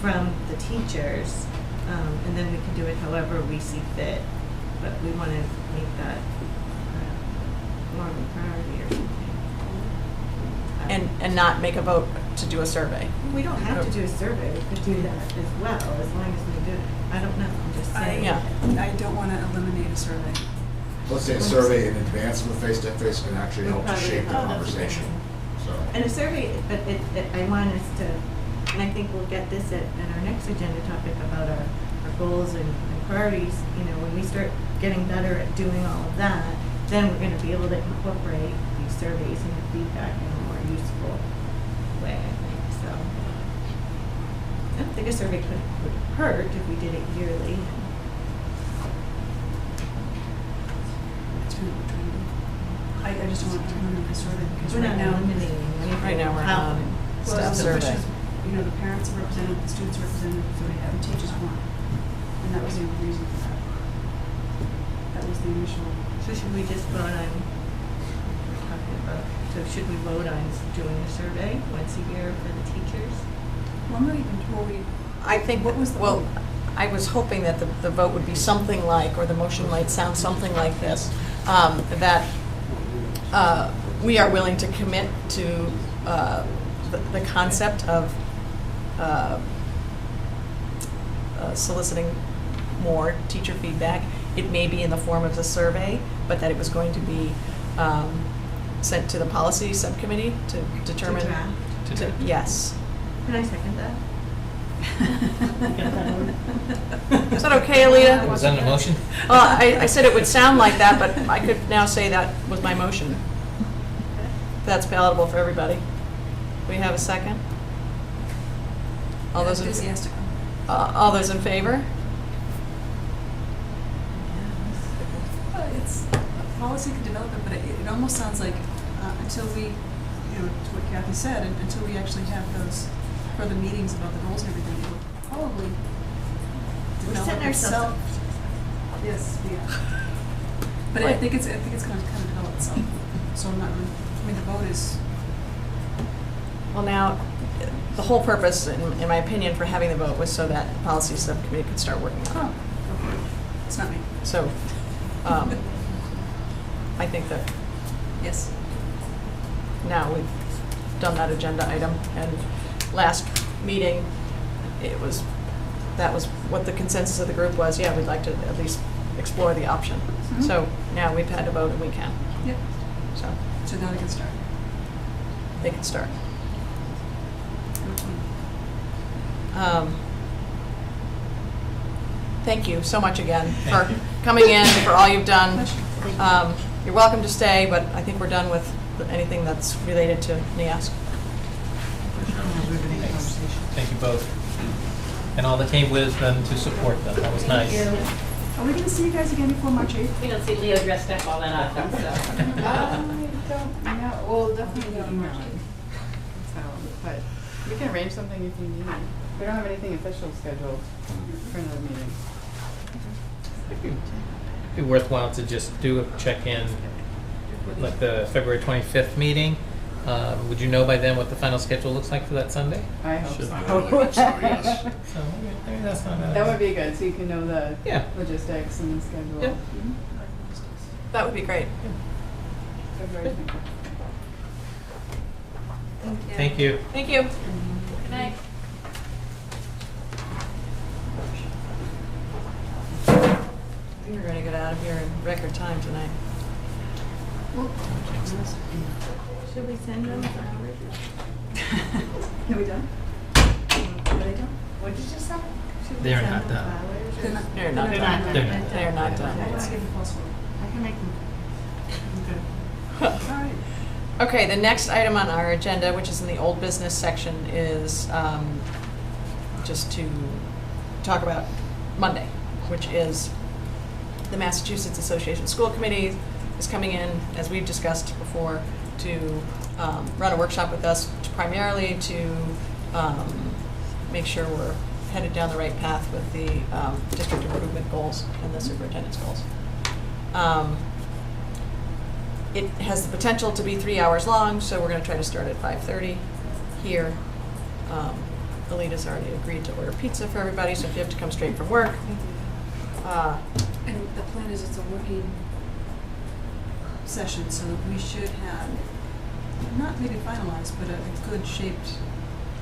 from the teachers, and then we can do it however we see fit. But we want to make that more of a priority or something. And not make a vote to do a survey. We don't have to do a survey. We could do that as well, as long as we do it. I don't know. I'm just saying. Yeah. I don't want to eliminate a survey. Let's say a survey in advance of a face-to-face can actually help to Probably shape the help. conversation. So, And a survey, but I want us to, and I think we'll get this at our next agenda topic about our goals and priorities. You know, when we start getting better at doing all of that, then we're going to be able to incorporate these surveys and the feedback in a more useful way, I think. So I don't think a survey would hurt if we did it yearly. That's really what we're trying to do. I just don't want to eliminate the survey, because We're right not now, eliminating anything. Right now we're How- on well, staff the survey. question is, you know, the parents are represented, the students are represented, so we have, the teachers weren't. And that was the only reason for that. That was the initial. So should we just vote on, we're talking about, so should we vote on doing a survey once a year for the teachers? Well, I'm not even, I think, What was the well, vote? I was hoping that the vote would be something like, or the motion might sound something like this, that we are willing to commit to the concept of soliciting more teacher feedback. It may be in the form of a survey, but that it was going to be sent to the policy subcommittee to determine. To draft. Yes. Can I second that? Is that okay, Alita? Was that an emotion? I said it would sound like that, but I could now say that was my motion. That's palatable for everybody. We have a second? All those in favor? it's, policy could develop it, but it almost sounds like until we, you know, to what Kathy said, and until we actually have those further meetings about the goals and everything, it will probably We're develop setting itself. ourselves Yes, yeah. But I think it's going to kind of develop itself. So I'm not really, I mean, the vote is, Well, now, the whole purpose, in my opinion, for having the vote was so that the policy subcommittee could start working on it. oh, okay. It's not me. So, I think that Yes. now we've done that agenda item, and last meeting, that was what the consensus of the group was. Yeah, we'd like to at least explore the option. So now we've had a vote and we can. Yep. So So now they can start. they can start. Thank you so much again for coming in, for all you've done. You're welcome to stay, but I think we're done with anything that's related to NEASC. Thank you both. And all that came with them to support them. That was nice. Are we gonna see you guys again before March 8th? We don't see Leo dressed up all that often, so. I don't know, well, definitely not mine. So, but we can arrange something if you need. We don't have anything official scheduled for another meeting. It'd be worthwhile to just do a check-in, like the February 25th meeting. Would you know by then what the final schedule looks like for that Sunday? I hope Should so. Yes. So maybe that's not bad. That would be good, so you can know the Yeah. logistics and the schedule. Yeah. That would be great. February 25th. Thank you. Thank you. Good night. I think we're going to get out of here in record time tonight. Should we send them flowers? Are we done? Are they done? What did you just say? Should we They're send not them done. flowers or- They're not They're done. not done. They're not done. Let's give a false hope. I can make them. All right. Okay, the next item on our agenda, which is in the old business section, is just to talk about Monday, which is the Massachusetts Association of School Committees is coming in, as we've discussed before, to run a workshop with us, primarily to make sure we're headed down the right path with the district improvement goals and the superintendent's goals. It has the potential to be 3 hours long, so we're going to try to start at 5:30 here. Alita's already agreed to order pizza for everybody, so if you have to come straight from work. And the plan is it's a working session, so that we should have, not maybe finalized, but a good shaped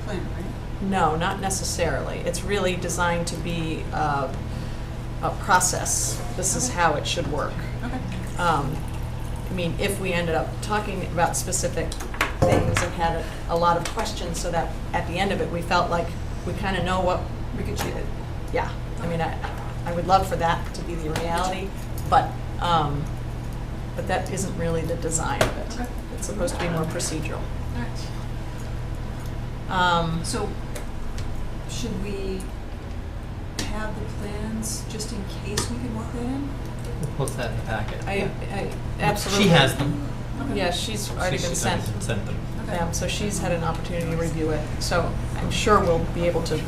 plan, right? No, not necessarily. It's really designed to be a process. This is how it should work. Okay. I mean, if we ended up talking about specific things and had a lot of questions, so that at the end of it, we felt like we kind of know what We could shoot it. yeah, I mean, I would love for that to be the reality, but that isn't really the design of it. Okay. It's supposed to be more procedural. All right. Um, So, should we have the plans just in case we can work that in? We'll post that in the packet. I absolutely. She has them. Okay. Yeah, she's already been She's sent sent them. them, so she's had an opportunity to review it. So I'm sure we'll be able to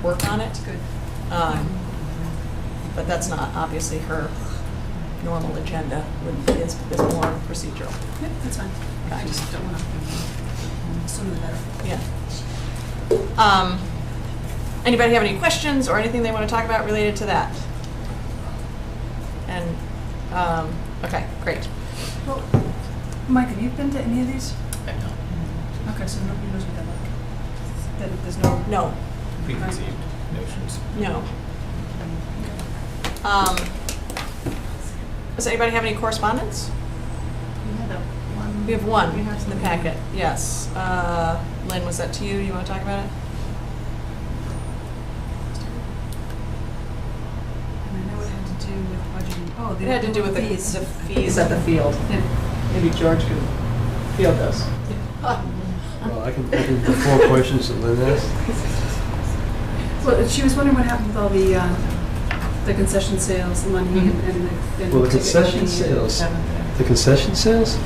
work on it. Good. But that's not obviously her normal agenda. It's more procedural. Yep, that's fine. I just don't want to, sooner the better. Yeah. Anybody have any questions or anything they want to talk about related to that? And, okay, great. Well, Mike, have you been to any of these? I know. Okay, so nobody knows what they're like? That there's no... No, Preconceived notions. no. Does anybody have any correspondence? We had a one. We have one We have in the some. packet, yes. Lynn, was that to you? You want to talk about it? And I know it had to do with budgeting. Oh, It had to do with the fees. fees at the field. Yeah. Maybe George could field those. Well, I can the four questions that Lynn asked. Well, she was wondering what happened with all the concession sales money and the Well, the ticket concession money. sales, the concession sales?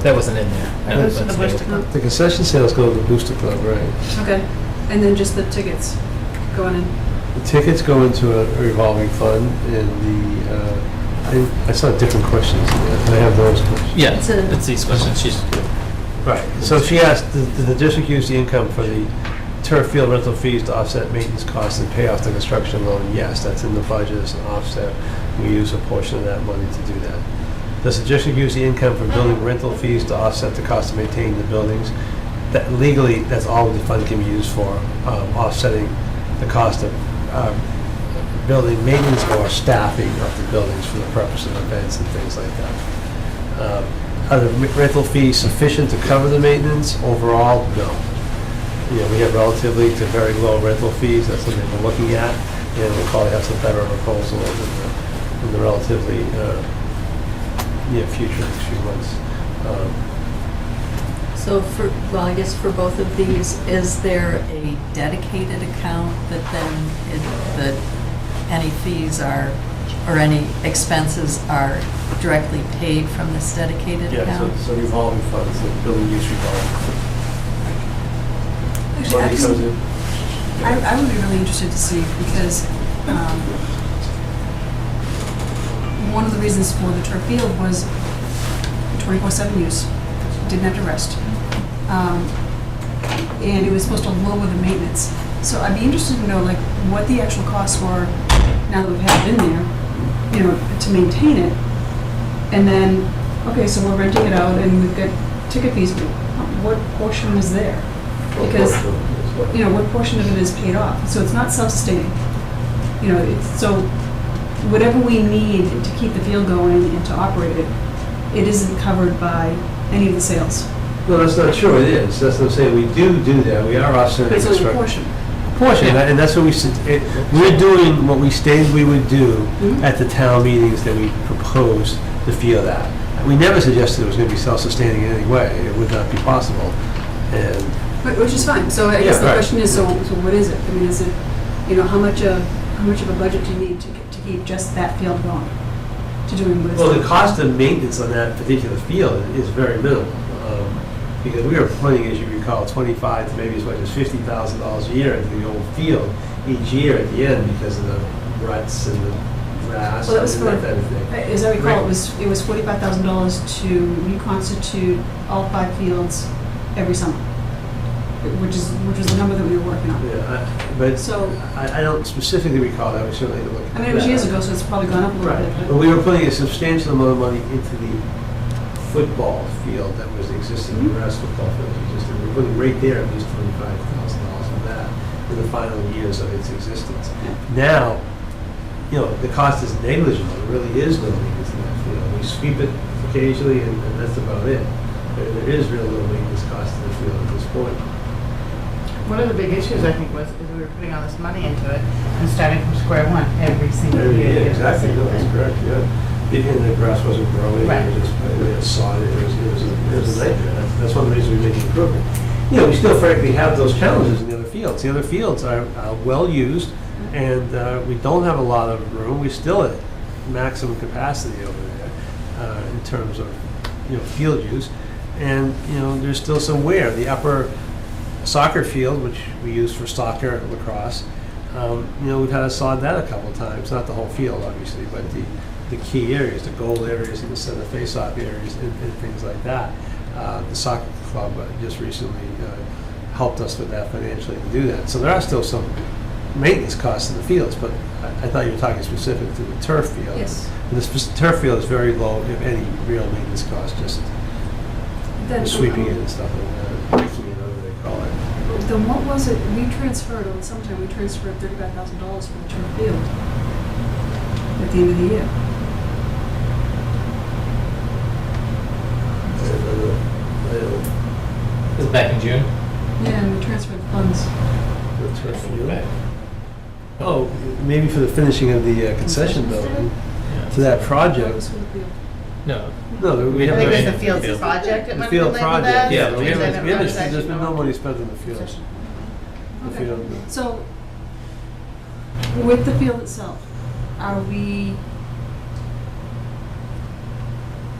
That wasn't in there. That was That's the Booster new. Club. The concession sales go to the Booster Club, right? Okay, and then just the tickets going in. The tickets go into a revolving fund, and I saw different questions. I have those questions. Yeah, It's a- it's these questions. She's Right, so she asked, did the district use the income for the turf field rental fees to offset maintenance costs and pay off the construction loan? Yes, that's in the budget as an offset. We use a portion of that money to do that. Does the district use the income from building rental fees to offset the cost of maintaining the buildings? That legally, that's all the fund can be used for, offsetting the cost of building maintenance or staffing of the buildings for the purpose of events and things like that. Are the rental fees sufficient to cover the maintenance? Overall, no. You know, we have relatively to very low rental fees, that's something we're looking at, and we'll probably have some better proposals in the relatively near future, next few months. So well, I guess for both of these, is there a dedicated account that then, that any fees are, or any expenses are directly paid from this dedicated Yeah, account? so revolving funds, the building use revolving. Actually, Money comes in. I would be really interested to see, because one of the reasons for the turf field was 24/7 use, didn't have to rest. And it was supposed to lower the maintenance. So I'd be interested to know, like, what the actual costs were, now that we've had it in there, you know, to maintain it. And then, okay, so we're renting it out and we've got ticket fees, what portion is there? Because, you know, what portion of it is paid off? So it's not self-sustaining. You know, so whatever we need to keep the field going and to operate it, it isn't covered by any of the sales. No, that's not true, it is, that's what I'm saying, we do that, we are offsetting. But it's only a construction. portion. Portion, and that's what we're doing what we stated we would do at the town meetings that we proposed the field at. We never suggested it was gonna be self-sustaining in any way, it would not be possible, and. Which is fine, so I guess Yeah, the right. question is, so what is it? I mean, is it, you know, how much of a budget do you need to keep just that field going? To doing what it's Well, the doing? cost of maintenance on that particular field is very minimal, because we were putting, as you recall, 25 to maybe as much as $50,000 a year into the old field each year at the end because of the ruts and the grass Well, that was and that kind of thing. As I recall, Right. it was $45,000 to reconstitute all 5 fields every summer, which was the number that we were working on. Yeah, but So, I don't specifically recall that, we certainly had to look at I mean, it was that. years ago, so it's probably gone up a little Right, bit. but we were putting a substantial amount of money into the football field that was existing, the grass football field that existed. We were putting right there at least $25,000 of that in the final years of its existence. Now, you know, the cost is negligible, there really is no maintenance in that field. We sweep it occasionally and that's about it. There is real little maintenance cost in the field at this point. One of the big issues, I think, was is we were putting all this money into it and starting from square one every single year. Yeah, exactly, no, that's correct, yeah. And the grass wasn't growing, Right. it was just, we had sod, it was a nightmare. That's one of the reasons we made the improvement. You know, we still frankly have those challenges in the other fields. The other fields are well-used, and we don't have a lot of room. We're still at maximum capacity over there in terms of, you know, field use. And, you know, there's still some wear. The upper soccer field, which we use for soccer and lacrosse, you know, we've had to sod that a couple of times, not the whole field, obviously, but the key areas, the goal areas and the center face-off areas and things like that. The soccer club just recently helped us with that financially to do that. So there are still some maintenance costs in the fields, but I thought you were talking specific to the turf field. Yes. And the turf field is very low, if any, real maintenance cost, just Then, sweeping it and stuff like that, making it, whatever they call it. Then what was it, we transferred, or sometime we transferred $35,000 from the turf field at the end of the year. It was back in June. Yeah, and we transferred funds. The turf field. Oh, maybe for the finishing of the concession building to that That project. was for the field. No. No, we I have. think it was Right. the fields Field. project The it might field have been labeled project, as. yeah, but we Because I haven't, never there's actually been no know. money spent in the field. Concession. The Okay. field. So, with the field itself, are we,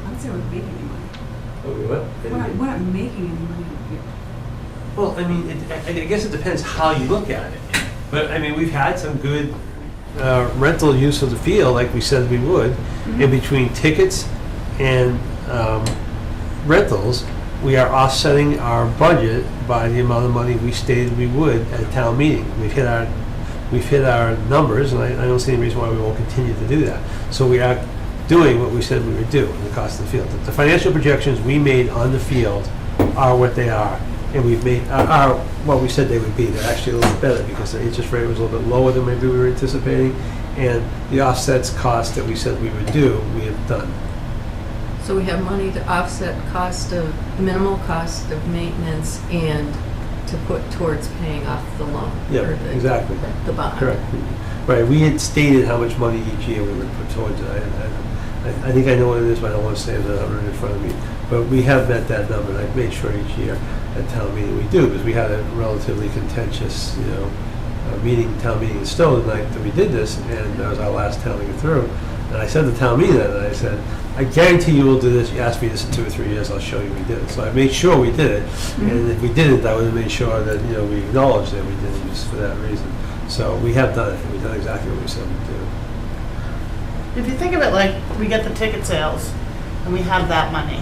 I would say we're making any money. Oh, we what? We're not making any money on the field. Well, I mean, I guess it depends how you look at it. But, I mean, we've had some good rental use of the field, like we said we would. In between tickets and rentals, we are offsetting our budget by the amount of money we stated we would at a town meeting. We've hit our numbers, and I don't see any reason why we won't continue to do that. So we are doing what we said we would do in the cost of the field. The financial projections we made on the field are what they are, and we've made, are what we said they would be. They're actually a little bit better because the interest rate was a little bit lower than maybe we were anticipating, And the offsets cost that we said we would do, we have done. So we have money to offset the minimal cost of maintenance and to put towards paying off the loan. Yeah, or the- exactly. The bond. Correct. Right, we had stated how much money each year we would put towards it. I think I know what it is, but I don't want to say it right in front of me. But we have met that number, and I've made sure each year at town meeting we do, because we had a relatively contentious, town meeting in Stowe the night that we did this, and that was our last town meeting through. And I said to town meeting that, and I said, I guarantee you will do this. You asked me this in 2 or 3 years, I'll show you we did it. So I made sure we did it, and if we didn't, I would have made sure that, we acknowledged that we did it just for that reason. So we have done it, we've done exactly what we said we'd do. If you think of it like we get the ticket sales and we have that money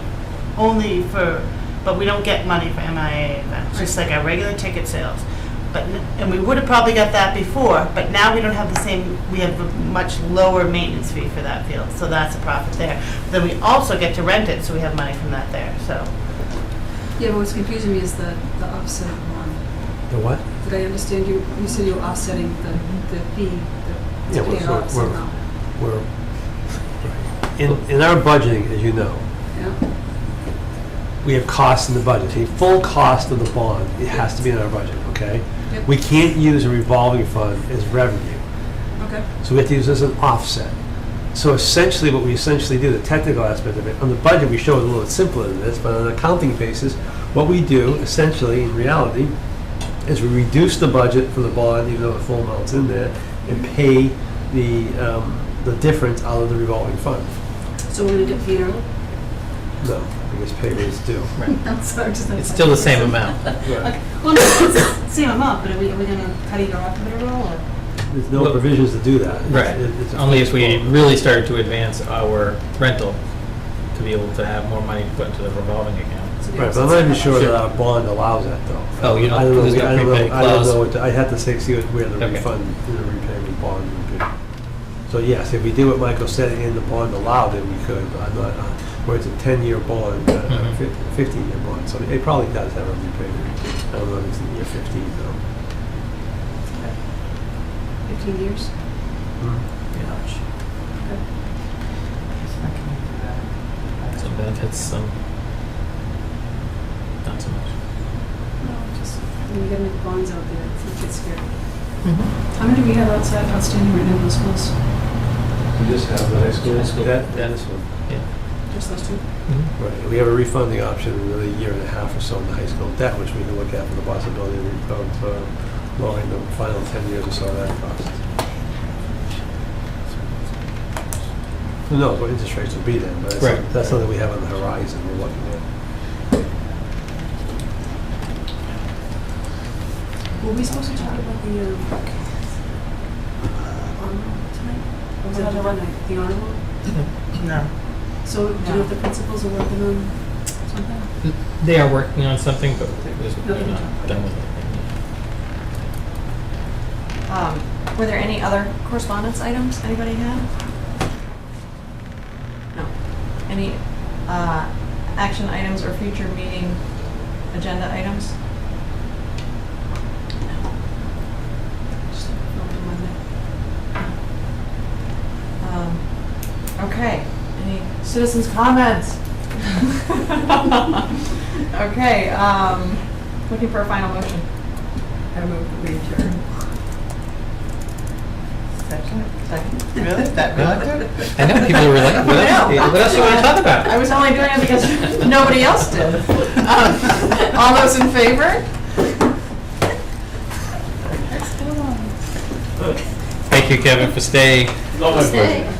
but we don't get money for MIA events, just like our regular ticket sales. And we would have probably got that before, but now we don't have the same, we have a much lower maintenance fee for that field, so that's a profit there. Then we also get to rent it, so we have money from that there, so. Yeah, but what's confusing me is the offset one. The what? Did I understand you said you were offsetting the fee, Yeah, to pay it off somehow. we're, in our budgeting, as you know, Yeah? we have costs in the budget. The full cost of the bond, it has to be in our budget, okay? Yep. We can't use a revolving fund as revenue. Okay. So we have to use this as an offset. So essentially, what we do, the technical aspect of it, on the budget, we show it a little bit simpler than this, but on an accounting basis, what we do, essentially, in reality, is we reduce the budget for the bond, even though the full amount's in there, and pay the difference out of the revolving fund. So we're gonna get paid early? No, because pay rates due. I'm sorry, just. It's still the same amount. Right. Okay. Well, no, it's the same amount, but are we gonna cut either off of it at all, or? There's no Well, provisions to do that. Right, It's a only if we fixed really started to advance our rental to be able to have more money put into the revolving account. bond. Right, but I'm not even sure that our bond allows that, though. Oh, you don't- I don't know, there's no I don't prepaid know, I don't clause? know, I'd have to see where the Okay. refund, the repayment bond would be. So yes, if we did what Michael said and the bond allowed it, we could, but I'm not, where it's a 10-year bond, Mhm. 15-year bond, so it probably does have a repayment. I don't know if it's in year 15, though. 15 years? Some benefits, some not so much. No, just, when we get any bonds out there, it gets scary. How many do we have outstanding right now in the schools? We just have the high school, High school, that, yeah. and this one. Just those two? Right, we have a refunding option in another year and a half or so in the high school debt, which we can look at for the possibility of lowering the final 10 years or so of that cost. Who knows what interest rates will be then, but Right. that's something we have on the horizon we're looking at. Were we supposed to talk about the, honor roll tonight? Or was that the one night, the honor roll? No. So, do you know if the principals are working on something? They are working on something, but they're not done with it. Were there any other correspondence items anybody had? No. Any action items or future meeting agenda items? No. Just not on Monday. Okay, any citizens' comments? Okay, looking for a final motion. I move that we adjourn. Second. Really? That really? I know, people were like, what else do you want to talk about? I was only doing it because nobody else did. All those in favor? Thank you, Kevin, for staying. Not my pleasure.